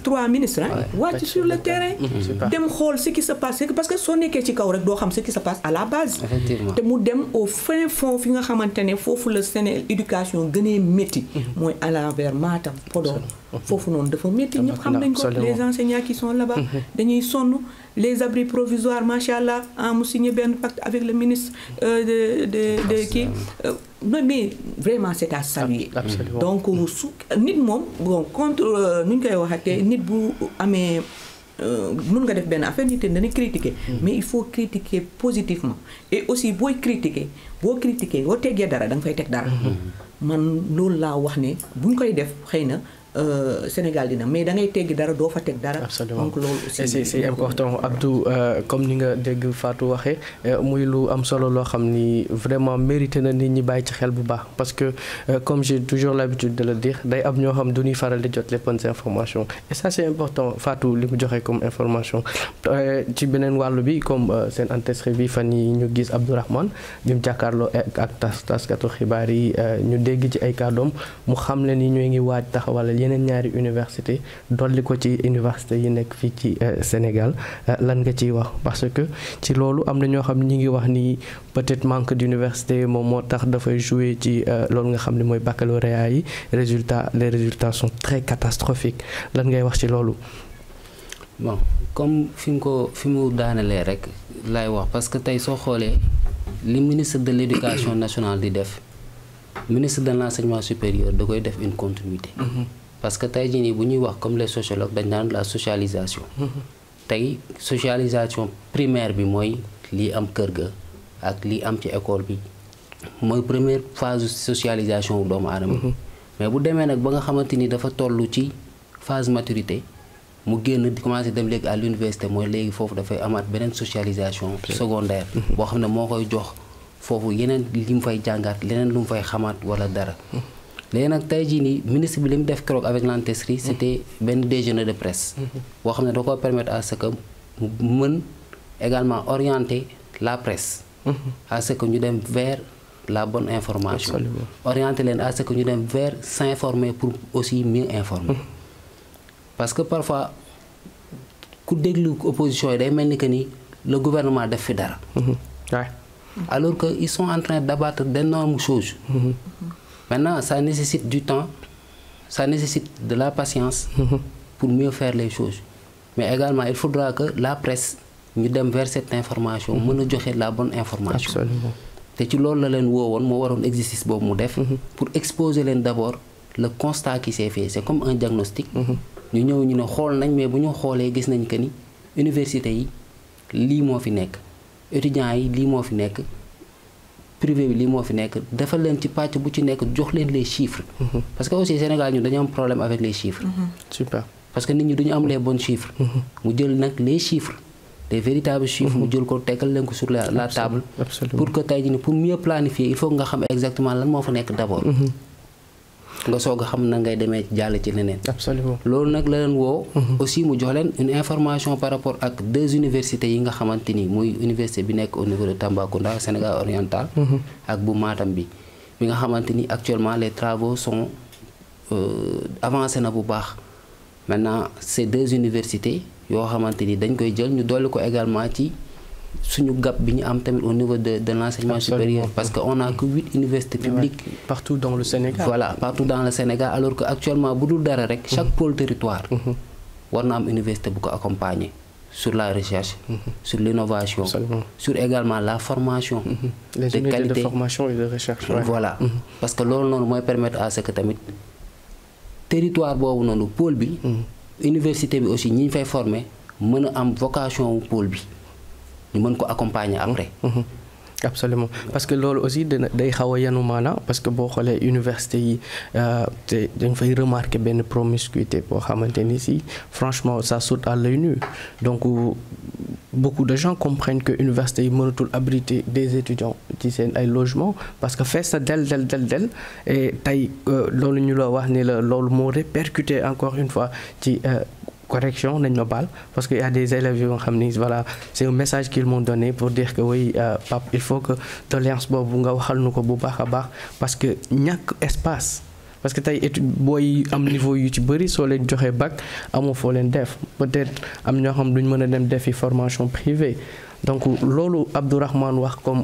trois ministres wàcc sur le terrain dem xool ce qui se passe parce que soo nekkee ci kaw rek doo xam ce qui se passe à la base te mu dem au fin fond fi nga xamante ne foofu la Sénégal éducation gënee métti mooy à l'envers Matam Podor foofu noonu dafa métti ñëpp xam nañ ko les enseignants qui sont là-bas dañuy sonn les abris provisoires macha allah mu signé benn pacte avec le ministre de kii non mais vraiment c'est à saluer. Donc su nit moom bon contre nu ñu koy waxatee nit bu amee mën nga def benn affaire nit dañuy critiquer mais il faut critiquer positivement et aussi boo critiquer boo teggee dara da nga fay teg dara man loolu laa wax ne bu ñu koy def xëy na Sénégal dina mais da ngay teggi dara doo fa teg dara. Absolument. Donc loolu aussi c'est important Abdou comme ni nga dégg Fatou waxee muy lu am solo loo xam ni vraiment mérité na nit ñi bàyyi ci xel bu baax parce que comme j'ai toujours l'habitude de le dire day am ñoo xam du ñuy faral di jot les bonnes informations et ça c'est important Fatou li mu joxe comme information ci beneen wàllu bi comme seen ancêtre bi fan yi ñu gis Abdourahmane bi mu jàkkaarloo ak taskatu xibaar yi ñu dégg ci ay kàddoom mu xam leen ni ñoo ngi waaj taxawal yeneen ñaari université dolli ko ci université yi nekk fii ci Sénégal lan nga ciy wax parce que ci loolu am na ñoo xam ñi ngi wax ni peut-être manque d'université moom moo tax dafay jouer ci loolu nga xam ne mooy baccalauréat yi les résultats sont très catastrophiques lan ngay wax ci loolu. Bon comme fi mu daanelee rek laay wax parce que tey soo xoolee li ministre de l'éducation nationale di def ministre de l'enseignement supérieur da koy def une continuité. Parce que tey jii nii bu ñuy wax comme les sociologues dañ naan la socialisation. tey socialisation primaire bi mooy lii am kër ga ak lii am ci école bi mooy première phase socialisation wu doomu aadama. mais bu demee nag ba nga xamante ni dafa toll ci phase maturité mu génn di commencer dem léegi à l'université mooy léegi foofu dafay amaat beneen socialisation secondaire. boo xam ne moo koy jox foofu yeneen li mu fay jàngaat leneen lu mu fay xamaat wala dara. léegi nag tey jii nii ministre bi li mu def keroog avec l'ANTESRI c'était benn déjeuner de presse boo xam ne da ko permettre à ce que mu mën également orienter la presse à ce que ñu dem vers la bonne information. Absolument. Orienter leen à ce que ñu dem vers s'informer pour aussi mieux informer parce que parfois ku déglu opposition yi day mel ni que ni le gouvernement def fi dara alors que ils sont en train d'abattre d'énormes choses. Maintenant, ça nécessite du temps, ça nécessite de la patience pour mieux faire les choses. Mais également, il faudra que la presse ñu dem vers cette information mën a joxe la bonne information. Absolument. te ci loolu la leen woowoon moo waroon exercice boobu mu def. pour exposer leen d'abord le constat qui s'est fait c'est comme un diagnostic. ñu ñëw ñu ne xool nañ mais bu ñu xoolee gis nañ que ni université yi lii moo fi nekk étudiants yi lii moo fi nekk. privé bi lii moo fi nekk defal leen ci pàcc bu ci nekk jox leen les chiffres. parce que aussi Sénégal ñu dañu am problème avec les chiffres. Super. parce que nit ñi duñu am les bons chiffres. mu jël nag les chiffres les véritables chiffres. mu jël ko tegal leen ko sur la table. pour que tey jii nii pour mieux planifier il faut nga xam exactement lan moo fa nekk d'abord. nga soog a xam na ngay demee jàll ci leneen. Absolument. loolu nag la leen woo. aussi mu jox leen une information par rapport ak 2 universités yi nga xamante ni muy université bi nekk au niveau de Tambacounda Sénégal oriental. ak bu Matam bi nga xamante ni actuellement les travaux sont avancés na bu baax maintenant ces 2 universités yoo xamante ni dañ koy jël ñu dolli ko également ci. suñu gap bi ñu am tamit au niveau de l'enseignement supérieur parce que on a que 8 universités publiques partout dans le Sénégal. Voilà, partout dans le Sénégal alors que actuellement bu dul dara rek chaque pôle territoire war na am université bu ko accompagner sur la recherche sur l'innovation sur également la formation les de unités qualité de formation et de recherche. Voilà parce que loolu noonu mooy permettre à ce que tamit territoire boobu noonu pôle bi université bi aussi ñi ñu fay former mën a am vocation wu pôle bi ñu mën ko accompagner après. Absolument parce que loolu aussi day xaw a yanu maana parce que boo xoolee université yi te dañ fay remarquer benn promiscuité boo xamante ni si franchement ça saute à l'œil nu donc beaucoup de gens comprennent que université yi mënatul abriter des étudiants ci seen ay logements parce que fees na del et tey loolu ñu la wax ni la loolu moo répercuté encore une fois ci correction nañ ma baal parce que y a des élèves yoo xam ni voilà c'est un message qu'ils m'ont donné pour dire que oui Pape il faut que tolérance boobu nga waxal nu ko bu baax a baax parce que ñàkk espace parce que tey étude booy am niveau yu ci bëri soo leen joxee bac amoo foo leen def peut-être am ñoo xam duñ mën a dem defi formation privée donc loolu Abdourahmane wax comme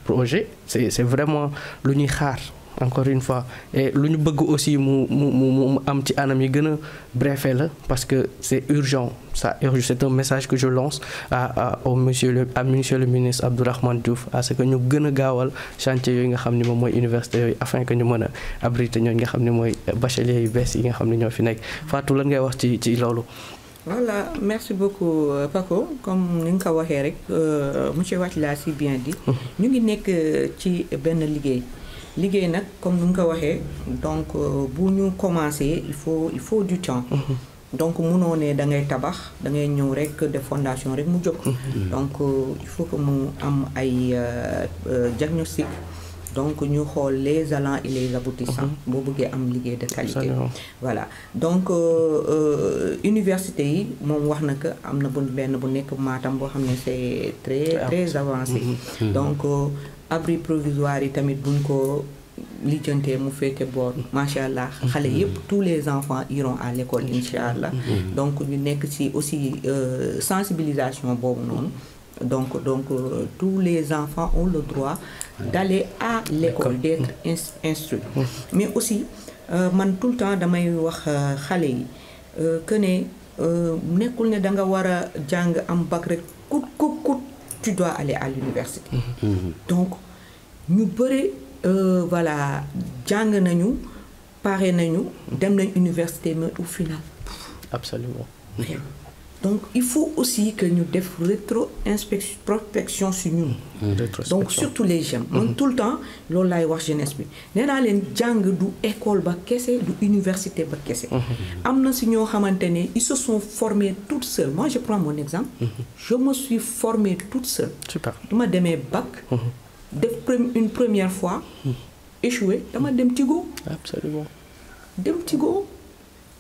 projet c'est vraiment lu ñuy xaar encore une fois et lu ñu bëgg aussi mu am ci anam yi gën a brefé la parce que c'est urgent c'est un message que je lance au monsieur le ministre Abdourahmane Diouf à ce que ñu gën a gaawal chantier yooyu nga xam ni moom mooy université yooyu afin que ñu mën a abriter ñooñu nga xam ne mooy bacheliers yu bees yi nga xam ne ñoo fi nekk Fatou lan ngay wax ci loolu. Voilà, merci beaucoup Paco. Comme ni nga ko waxee rek monsieur Wathie l'a si bien dit. ñu ngi nekk ci benn liggéey nag comme ni nga ko waxee donc bu ñu commencer il faut du temps. donc munoo ne da ngay tabax da ngay ñëw rek def fondation rek mu jóg. donc il faut que mu am ay diagnostic. donc ñu xool les allants et les aboutissants boo bëggee am liggéey de qualité. voilà donc université yi moom wax na que am na benn bu nekk Matam boo xam ne c'est très avancé. donc abri provisoire yi tamit buñ ko lijjantee mu féete boor macha allah xale yëpp tous les enfants iront à l'école incha allah. donc ñu nekk ci aussi sensibilisation boobu noonu. donc tous les enfants ont le droit d'aller à l'école, d'être instruits. Mais aussi man tout le temps damay wax xale yi que ne nekkul ne da nga war a jàng am bac rek kut tu dois aller à l'université. donc ñu bëri voilà jàng nañu pare nañu dem nañ université mais au final. absolument. donc il faut aussi que ñu def rétro-prospection sur ñun. donc surtout les jeunes. man tout le temps loolu laay wax jeunesse bi nee naa leen jàng du école ba kese du université ba kese. am na si ñoo xamante ne ils se sont formés toutes seules moi je prends mon exemple. je me suis formée toute seule. super dama demee bac. def une première fois. échoué dama dem Tigo. absolument dem Tigo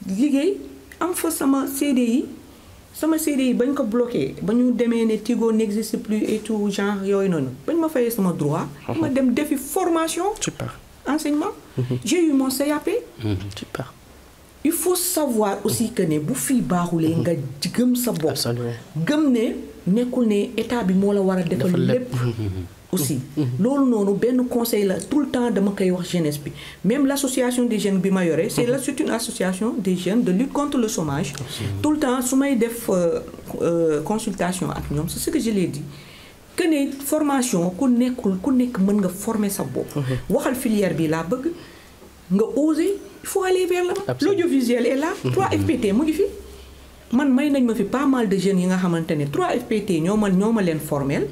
liggéey am fa sama CDI. sama CDI bañ ko bloqué ba ñu demee ne Tigo n'existe plus et tout genre yooyu noonu bañ ma fayee sama droit. ma dem defi formation. super enseignement. j'ai eu mon CAP. super. il faut savoir aussi que ne bu fii baaxulee nga gëm sa bopp. gëm ne nekkul ne état bi moo la war a defal lépp. aussi loolu noonu benn conseil la tout le temps dama koy wax jeunesse bi même l'association des jeunes bi ma yore c'est une association des jeunes de lutte contre le chômage. tout le temps su may def consultation ak ñoom c'est ce que je l'ai dit que ne formation ku nekk mën nga former sa bopp. waxal filière bi laa bëgg nga oser il faut aller vers là. l'audiovisuel est là. 3FPT mu ngi fi man may nañ ma fi pas mal de jeunes yi nga xamante ne 3FPT ñoo ma leen formel.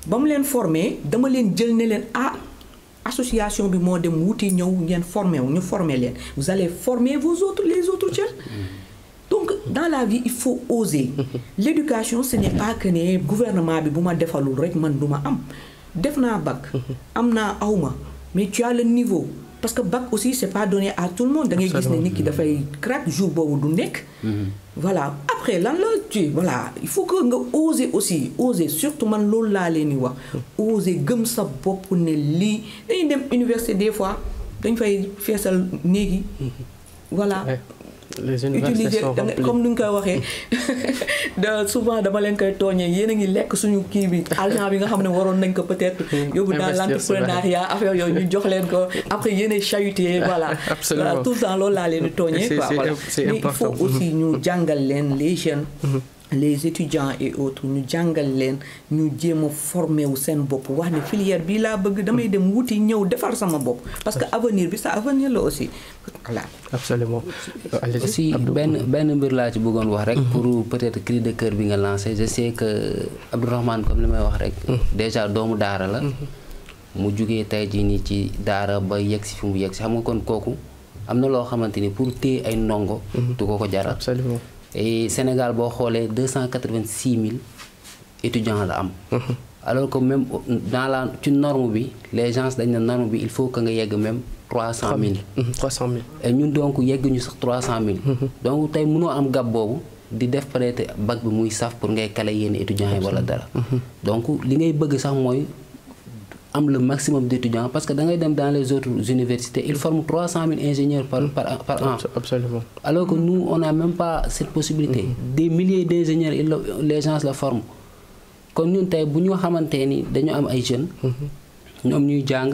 ba mu leen formé dama leen jël ne leen association bi moo dem wuti ñëw ngeen formé wu ñu formé leen vous allez former les autres jeunes. donc dans la vie il faut oser. l'éducation ce n'est pas que ne gouvernement bi bu ma defalul rek man du ma am def naa bac. am naa awma mais tu as le niveau parce que bac aussi c'est pas donné à tout le monde da ngay gis ne nit ki dafay craque jour boobu du nekk. voilà après lan la voilà il faut que nga oser surtout man loolu laa leen di wax oser gëm sa bopp ne lii dañuy dem université des fois dañ fay feesal néegi voilà. les universités sont remplies comme ni nga koy waxee souvent dama leen koy tooñee yéen a ngi lekk suñu kii bi argent bi nga xam ne waroon nañ ko peut-être yóbbu dans l'entrepreneuriat affaire yooyu ñu jox leen ko après yéen a chahuté voilà. absolument tout le temps loolu laa leen di tooñee quoi voilà mais il faut aussi ñu jàngal leen les jeunes. les étudiants et autres ñu jàngal leen ñu jéem a formé wu seen bopp wax ne filière bii laa bëgg damay dem wuti ñëw defar sama bopp parce que avenir bi sa avenir la aussi voilà. absolument. aussi benn mbir laa ci bëggoon wax rek. pour peut-être cri de cœur bi nga lancé je sais que Abdourahmane comme li may wax rek. déjà doomu daara la. mu jugee tey jii nii ci daara ba yegg si fi mu yegg si xam nga kon kooku am na loo xamante ni pour téye ay ndongo. du ko jaral. absolument. et Sénégal boo xoolee 286 000 étudiants la am. alors que même ci norme bi les gens dañ ne norme bi il faut que nga yegg même 300 000. 300 000. et ñun donc yegguñu sax 300 000. donc tey mënoo am gab boobu di def peut-être bac bi muy saf pour ngay kale yenn étudiants yi wala dara. donc li ngay bëgg sax mooy am le maximum d'étudiants parce que da ngay dem dans les autres universités ils forment 300 000 ingénieurs par an. absolument. alors que nous on n'a même pas cette possibilité. des milliers d'ingénieurs les gens la forment. kon ñun tey bu ñu xamante ni dañu am ay jeunes. ñoom ñuy jàng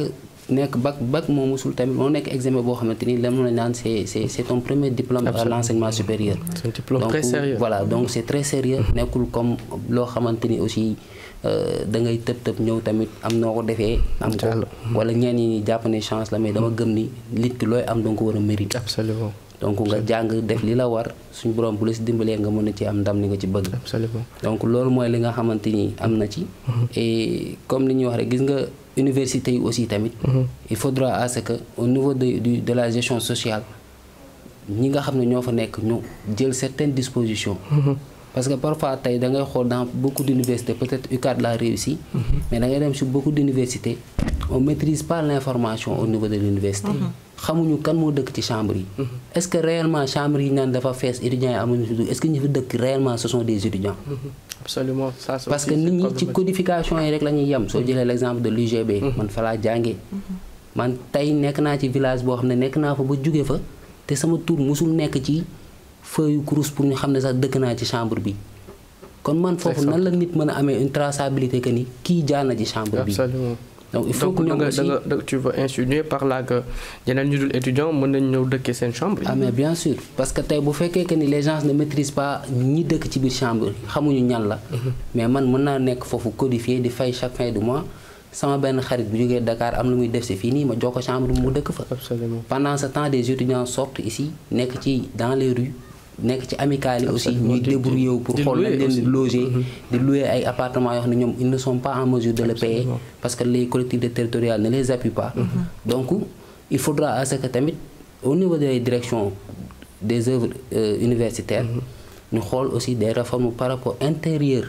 nekk bac moo musul tamit moo nekk examen boo xamante ni lam la naan c'est ton premier diplôme à l'enseignement supérieur. C'est un diplôme très sérieux. Voilà, donc c'est très sérieux. nekkul comme loo xamante ni aussi da ngay tëb ñëw tamit am noo ko defee. am ko wala ñenn ñi jàpp ne chance la mais dama gëm ni nit ki looy am danga ko war a mérite. Absolument. donc nga jàng def li la war suñu borom bu la si dimbalee nga mën a ci am ndam li nga ci bëgg. Absolument. donc loolu mooy li nga xamante ni am na ci. et comme li ñuy wax rek gis nga université yi aussi tamit. il faudra à ce que au niveau de la gestion sociale ñi nga xam ne ñoo fa nekk ñu jël certaines dispositions. parce que parfois tey da ngay xool dans beaucoup d'universités peut-être UCAD l'a réussi. mais da ngay dem sur beaucoup d'universités on maîtrise pas l'information au niveau de l'université. xamuñu kan moo dëkk ci chambre yi. est-ce que réellement chambre yi naan dafa fees étudiants yi amuñu fi est-ce que ñi fi dëkk réellement ce sont des étudiants. Absolument. Ça, parce que nit ñi ci codification yi rek la ñuy yem soo jëlee l'exemple de l'UGB. man fa laa jàngee. man tey nekk naa ci village boo xam ne nekk naa fa ba jóge fa te sama tur musul nekk ci feuille kurus pour ñu xam ne sax dëkk naa ci chambre bi. kon man foofu nan la nit mën a amee une traçabilité que ni kii jaar na ci chambre bi. Absolument. donc il faut que ñoom aussi tu veux insinuer par là que ñeneen ñu dul étudiant mën nañ ñëw dëkkee seen chambre yi. ah mais bien sûr parce que tey bu fekkee que ni les gens ne maîtrisent pas ñi dëkk ci biir chambre xamuñu ñan la. mais man mën naa nekk foofu codifié di fay chaque fin du mois sama benn xarit bu jógee Dakar am lu muy def si fii nii ma jox ko chambre mu dëkk fa. Absolument. pendant ce temps des étudiants sortent ici nekk ci dans les rues. nekk ci amicales yi aussi ñuy débrouiller wu pour xool nañ leen di loger di louer ay appartements yoo xam ne ñoom ils ne sont pas en mesure de le payer parce que les collectivités territoriales ne les appuient pas. donc il faudra à ce que tamit au niveau des directions des œuvres universitaires ñu xool aussi des réformes par rapport intérieur.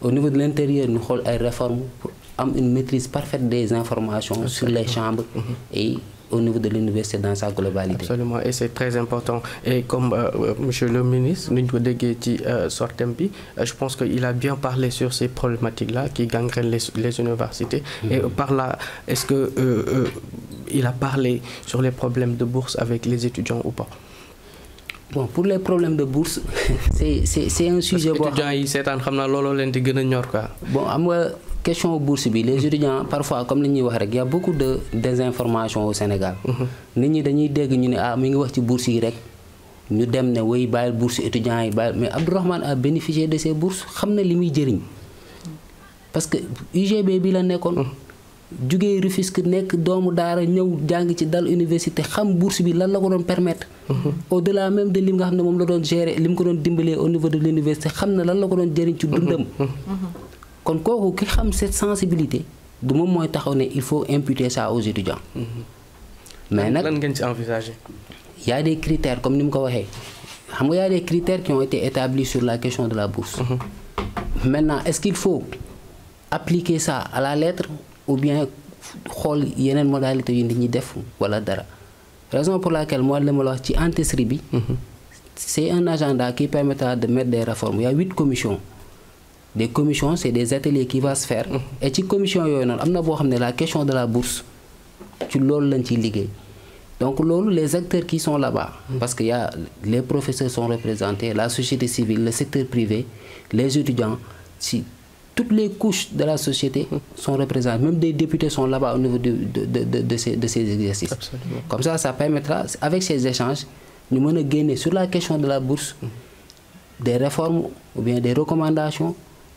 au niveau de l'intérieur ñu xool ay réformes pour am une maîtrise parfaite des informations sur les chambres et au niveau de l'université dans sa globalité. Absolument, et c'est très important. Et comme monsieur le ministre nous ko déggee ci sortem bi je pense qu'il a bien parlé sur ces problématiques-là qui gangrènent les universités. Et par là, est-ce que il a parlé sur les problèmes de bourse avec les étudiants ou pas? Bon, pour les problèmes de bourse c'est un sujet boo étudiants yi seetaan xam naa looloo leen di gën a ñor quoi. bon am nga question bourse bi les étudiants parfois comme li ñuy wax rek y a beaucoup de désinformation au Sénégal. nit ñi dañuy dégg ñu ne ah mi ngi wax ci bourse yi rek ñu dem ne way bàyyil bourse étudiants yi bàyyil mais Abdourahmane a bénéficié de ces bourses xam na li muy jëriñ parce que UGB bi la nekkoon. jugee Rufisque nekk doomu daara ñëw jàng ci dal université xam bourse bi lan la ko doon permettre. au-delà même de lim nga xam ne moom la doon gérer lim ko doon dimbalee au niveau de l'université xam na lan la ko doon jëriñ ci dundam. kon kooku ki xam cette sensibilité du moom mooy taxaw ne il faut imputer ça aux étudiants. mais nag lan ngeen ci envisager. y a des critères comme ni mu ko waxee xam nga y a des critères qui ont été établis sur la question de la bourse. maintenant est-ce qu'il faut appliquer ça à la lettre ou bien xool yeneen modalité yu nit ñi def wala dara raison pour laquelle moi li ma la wax ci antisri bi. c'est un agenda qui permettra de mettre des réformes il y a 8 commissions. des commissions c'est des ateliers qui va se faire. et ci commission yooyu noonu am na boo xam ne la question de la bourse ci loolu lañ ciy liggéey donc loolu les acteurs qui sont là-bas. parce que y a les professeurs sont représentés la société civile le secteur privé les étudiants si toutes les couches de la société sont représentées même des députés sont là-bas au niveau de ces exercices. Absolument. Comme ça permettra avec ces échanges ñu mën a génne sur la question de la bourse des réformes ou bien des recommandations.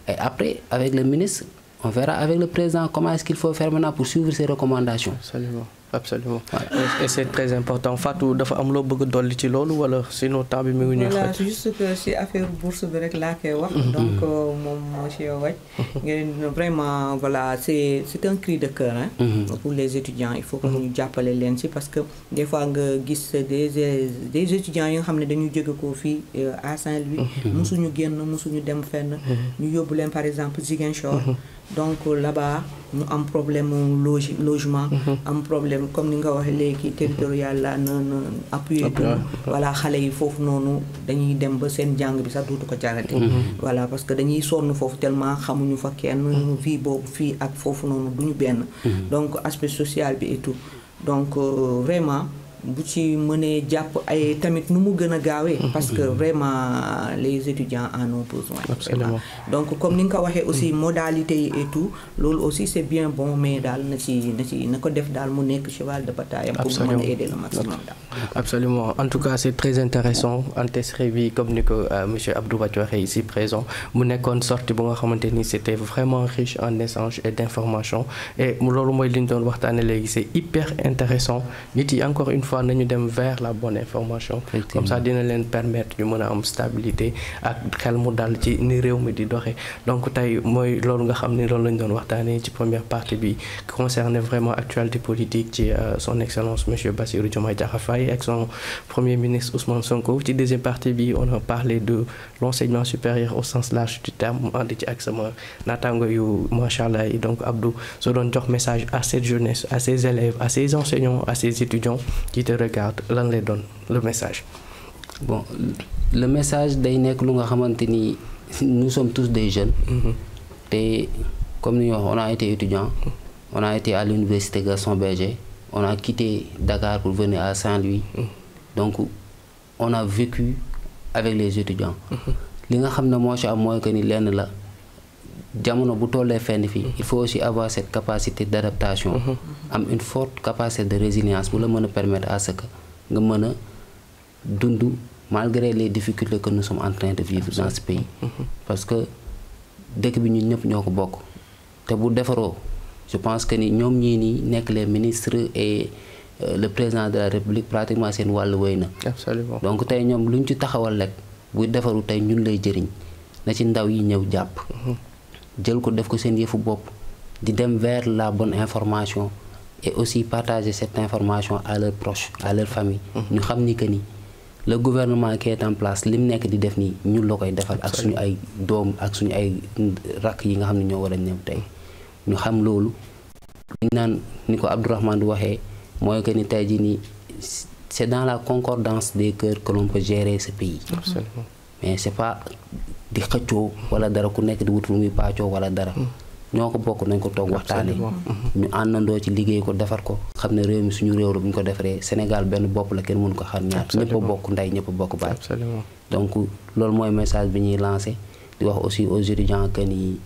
Et après, avec le ministre, on verra avec le président comment est-ce qu'il faut faire maintenant pour suivre ces recommandations. Absolument, absolument. Voilà. Et c'est très important. Fatou, dafa am loo bëgg dolli ci loolu wala sinon temps bi mi ngi ñuy xëy. Voilà, juste que si affaire bourse bi rek laa koy wax. donc moom monsieur Wathie. ngeen vraiment voilà c'est un cri de cœur hein. pour les étudiants il faut que ñu jàppale leen ci parce que des fois nga gis des étudiants yi nga xam ne dañu jóge ko fii à Saint-Louis. musuñu génn musuñu dem fenn. ñu yóbbu leen par exemple Ziguinchor. donc là-bas ñu am problème logement. am problème comme ni nga waxee léegi territorial la na appuyé. voilà xale yi foofu noonu dañuy dem ba seen jàng bi sax duutu ko jarate. voilà parce que dañuy sonn foofu tellement xamuñu fa kenn vie boobu fii ak foofu noonu duñu benn. donc aspect social bi et tout donc vraiment bu ci mënee jàpp ay tamit nu mu gën a gaawee. parce que vraiment les étudiants en ont besoin. Absolument. Donc comme ni nga ko waxee aussi modalité yi et tout loolu aussi c'est bien bon mais daal na ko def daal mu nekk cheval de bataille pour mën a aider le maximum daal. Absolument. En tout cas c'est très intéressant antécédé bi comme ni ko monsieur Abdou Wathie waxee ici présent mu nekkoon sortie bu nga xamante ni c'était vraiment riche en échanges et d'informations et loolu mooy li ñu doon waxtaanee léegi c'est hyper intéressant nit yi encore une fois nañu dem vers la bonne information. Comme ça dina leen permettre ñu mën a am stabilité ak xel mu dal ci ni réew mi di doxee donc tey mooy loolu nga xam ni loolu lañu doon waxtaanee ci première partie bi concerne vraiment actualité politique ci son excellence monsieur Bassirou Diomaye Diakhar Faye ak son premier ministre Ousmane Sonko. Ci deuxième partie bi on a parlé de l'enseignement supérieur au sens large du terme mu ànd ci ak sama naataango yu macha allah yi donc Abdou soo doon jox message à cette jeunesse à ces élèves à ces enseignants à ces étudiants qui te regardent lan lay doon le message. Bon le message day nekk lu nga xamante ni nous sommes tous des jeunes. te comme ni ñu wax on a été étudiant. on a été à l'université Gaston Berger. on a quitté Dakar pour venir à Saint-Louis. donc on a vécu avec les étudiants. li nga xam ne moo ci am mooy que ni lenn la jamono bu tollee fenn fii il faut aussi avoir cette capacité d'adaptation. am une forte capacité de résilience bu la mën a permettre à ce que nga mën a dund malgré les difficultés que nous sommes en train de vivre dans ce pays. parce que dëkk bi ñun ñëpp ñoo ko bokk te bu defaroo je pense que ni ñoom ñii nii nekk les ministres et le président de la République pratiquement seen wàllu wéy na. Absolument. donc tey ñoom luñ ci taxawal rek buy defaru tey ñun lay jëriñ na ci ndaw yi ñëw jàpp. jël ko def ko seen yëfu bopp di dem vers la bonne information et aussi partager cette information à leurs proches à leur famille. ñu xam ni que ni le gouvernement qui est en place lim nekk di def nii ñun la koy defal ak suñu ay doom ak suñu ay rakk yi nga xam ne ñoo war a ñëw tey ñu xam loolu. ñu naan ni ko Abdourahmane di waxee mooy que ni tey jii nii c'est dans la concordance des cœurs que l'on peut gérer ce pays. Absolument. mais c'est pas di xëccoo wala dara ku nekk di wut lu muy paccoo wala dara. ñoo ko bokk nañ ko toog waxtaanee. ñu àndandoo ci liggéey ko defar ko. xam ne réew mi suñu réew la bu ñu ko defaree Sénégal benn bopp la kenn mënu ko xar ñaar. ñëpp a bokk ndey ñëpp a bokk baay. donc loolu mooy message bi ñuy lancé di wax aussi aux étudiants que ni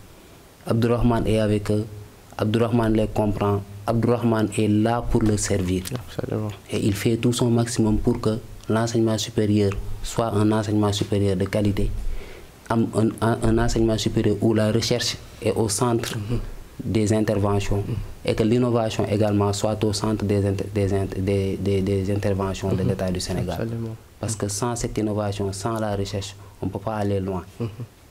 Abdourahmane est avec eux Abdourahmane les comprend Abdourahmane est là pour le servir. Absolument. Et il fait tout son maximum pour que l'enseignement supérieur soit un enseignement supérieur de qualité. Un enseignement supérieur où la recherche est au centre des interventions et que l'innovation également soit au centre des interventions de l'État du Sénégal. Absolument. Parce que sans cette innovation, sans la recherche, on ne peut pas aller loin.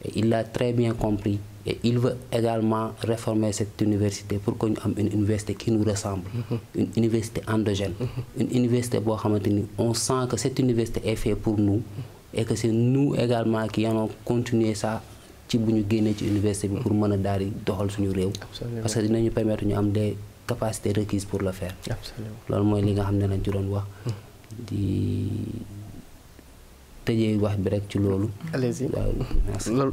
Et il l'a très bien compris et il veut également réformer cette université pour qu'on ait une université qui nous ressemble, une université endogène, une université où on sent que cette université est faite pour nous et que c'est nous également qui allons continuer ça ci bu ñu génnee ci université bi pour mën a daal di doxal suñu réew. Parce que dinañu permettre ñu am des capacités requises pour le faire. Loolu mooy li nga xam ne lañ ci doon wax di tëjee wax bi rek ci loolu. Allez-y.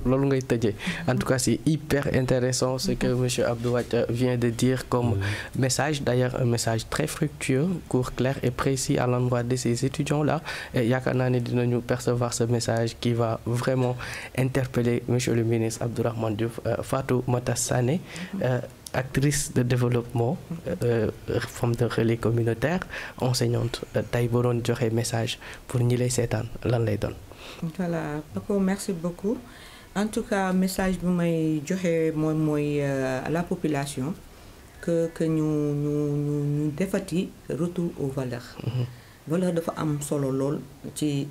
Loolu ngay tëjee. En tout cas c'est hyper intéressant ce que monsieur Abdou Wathie vient de dire comme message, d'ailleurs un message très fructueux, court, clair et précis à l'endroit de ces étudiants là et yaakaar naa ne dinañu percevoir ce message qui va vraiment interpeller monsieur le ministre Abdourahmane Diouf. Fatoumata Sané, actrice de développement, femme de relais communautaire, enseignante, tey boo doon joxe message pour ñi lay seetaan lan lay doon. Voilà, Paco, merci beaucoup. En tout cas message bi may joxe mooy à la population que ñu defati retour aux valeurs. Valeur dafa am solo lool ci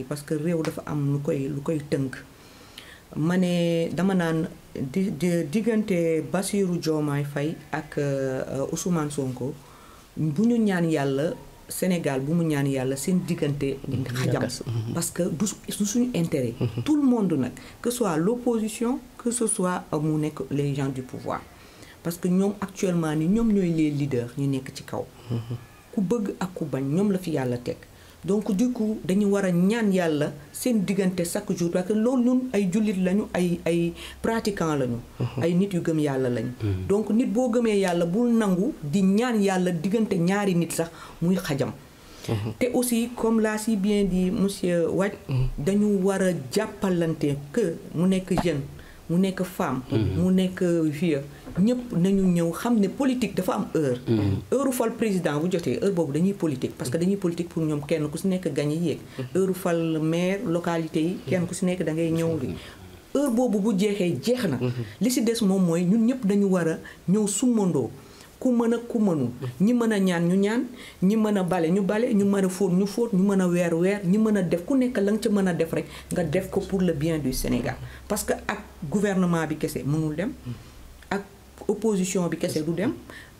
parce que réew dafa am lu koy tënk. ma ne dama naan diggante Bassirou Diomaye Faye ak Ousmane Sonko bu ñu ñaan yàlla Sénégal bu mu ñaan yàlla seen diggante xajam parce que du suñu intérêt tout le monde nag que ce soit l'opposition que ce soit mu nekk les gens du pouvoir parce que ñoom actuellement ni ñoom ñooy les leaders ñu nekk ci kaw ku bëgg ak ku bañ ñoom la fi yàlla teg donc du coup dañu war a ñaan yàlla seen diggante chaque jour parce que loolu ñun ay jullit lañu ay pratiquants lañu. ay nit yu gëm yàlla lañu. donc nit boo gëmee yàlla bul nangu di ñaan yàlla diggante ñaari nit sax muy xajam. te aussi comme l'a si bien dit monsieur Wathie dañu war a jàppalante que mu nekk jeune mu nekk femme mu nekk vieux ñëpp nañu ñëw xam ne politique dafa am heure fal président bu jotee heure boobu dañuy politique parce que dañuy politique pour ñoom kenn ku si nekk gañ yi yéeg heure fal maire localité yi kenn ku si nekk da ngay ñëw li heure boobu bu jeexee jeex na li si des moom mooy ñun ñëpp dañu war a ñëw sumandoo ku mën a ku mënul ñi mën a ñaan ñu ñaan ñi mën a bale ñu bale ñu mën a fóot ñu fóot ñu mën a weer ñi mën a def ku nekk la nga ca mën a def rek nga def ko pour le bien du Sénégal parce que ak gouvernement bi kese mënul dem ak opposition bi kese du dem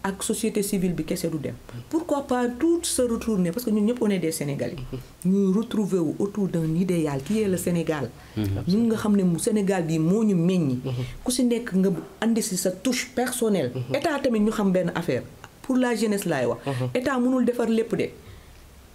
ak société civile bi kese du dem pourquoi pas tout se retourner parce que ñun ñëpp on est des Sénégalais ñu retrouver wu autour d'un idéal qui est le Sénégal ñun nga xam ne mu Sénégal bi moo ñu meññi ku si nekk nga andi si sa touche personnelle état tamit ñu xam benn affaire pour la jeunesse laay wax état mënul defar lépp de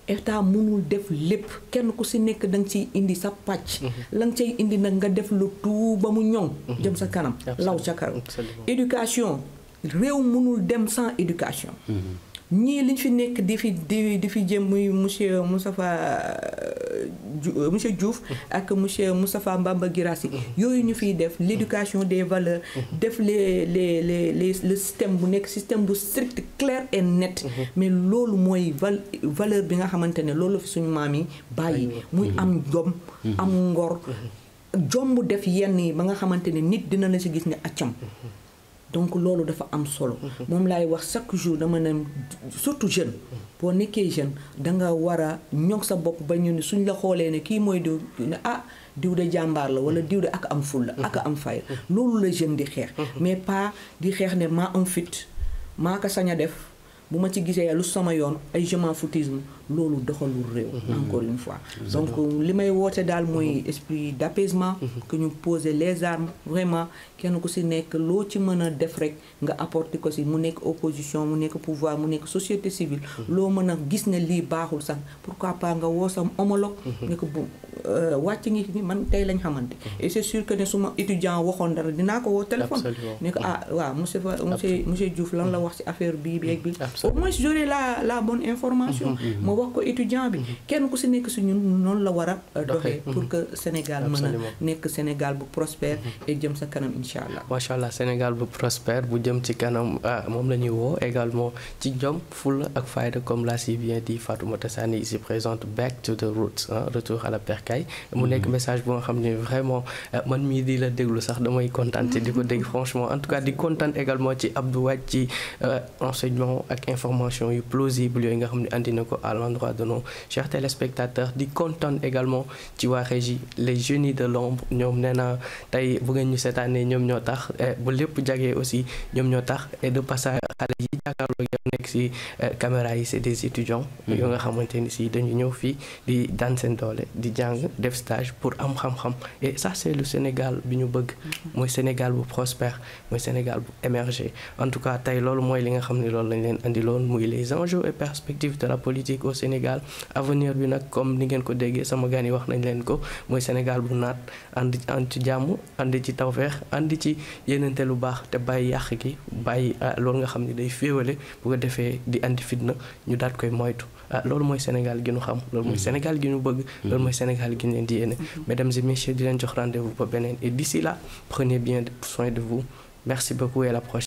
état mënul def lépp kenn ku si nekk da nga ciy indi sa pàcc la nga cay indi nag nga def lu tout ba mu ñoŋ jëm sa kanam law ca kanam éducation réew mënul dem sans éducation ñii liñ fi nekk di fi jëm muy monsieur Diouf ak monsieur Moustapha Mbamba Guirassy yooyu ñu fiy def l'éducation des valeurs def le système bu nekk système bu strict clair et net mais loolu mooy valeur bi nga xamante ne loolu fi suñu maam yi bàyyi muy am jom am ngor jomb def yenn yi ba nga xamante ne nit dina la ci gis ne accam donc loolu dafa am solo moom laay wax chaque jour dama ne surtout jeune boo nekkee jeune danga war a ñoŋ sa bopp ba ñu ne suñ la xoolee ne kii mooy diw ne diw de jàmbaar la wala diw de ak am fulla ak am fay loolu la jeune di xeex mais pas di xeex ne maa am fit maa ko sañ a def bu ma ci gisee lu sama yoon ay je m'en foutisme loolu doxalul réew encore une fois donc li may woote daal mooy esprit d'apaisement que ñu poser les armes vraiment kenn ku si nekk loo ci mën a def rek nga apporter ko si mu nekk opposition mu nekk pouvoir mu nekk société civile loo mën a gis ne lii baaxul sax pourquoi pas nga woo sa homologue ne ko bu wàcc ngi ni man tey lañ xamante et c'est sûr que ne suma étudiant waxoon dara dinaa ko woo téléphone ne ko waaw monsieur Diouf lan la wax ci affaire bii beeg bi au moins j'aurai la bonne information ma wax ko étudiant bi kenn ku si nekk si ñun noonu la war a doxee pour que Sénégal mën a nekk Sénégal bu prospère et jëm sa kanam incha allah macha allah Sénégal bu prospère bu jëm ci kanam moom la ñuy woo également ci jom fulla ak fayda comme l'a si bien dit Fatoumata Sani ici présente back to the roots retour à la percaille mu nekk message bu nga xam ne vraiment man mii di la déglu sax damay kontaan te di ko dégg franchement en tout cas di kontaan également ci Abdou Wathie ci enseignement ak information yu plausible yooyu nga xam ne andi na ko à l'endroit de nos chers téléspectateurs di kontaan également ci waa régie les génies de l'ombre ñoom nee na tey bu ngeen ñu seetaanee ñoom ñoo tax bu lépp jagee aussi ñoom ñoo tax et de passage xale yi jàkkaarloo yow nekk si caméra yi c'est des étudiants yoo nga xamante ni si dañu ñëw fii di daan seen doole di jàng def stage pour am xam-xam et ça c'est le Sénégal bi ñu bëgg mooy Sénégal bu prospère mooy Sénégal bu émerger en tout cas tey loolu mooy li nga xam ne loolu lañ leen andiloon muy les enjeux et perspectives de la politique au Sénégal avenir bi nag comme ni ngeen ko déggee sama gan yi wax nañ leen ko mooy Sénégal bu naat ànd ci jàmm ànd ci tawfeex ànd ci yenente lu baax te bàyyi yàq gi bàyyi loolu nga xam ne day féewale bu ko defee di andi fitna ñu daat koy moytu loolu mooy Sénégal gi ñu xam loolu mooy Sénégal gi ñu bëgg loolu mooy Sénégal gi ñu leen di yéene mesdames et messieurs di leen jox rendez-vous ba beneen et d'ici là prenez bien soin de vous merci beaucoup et à la prochaine.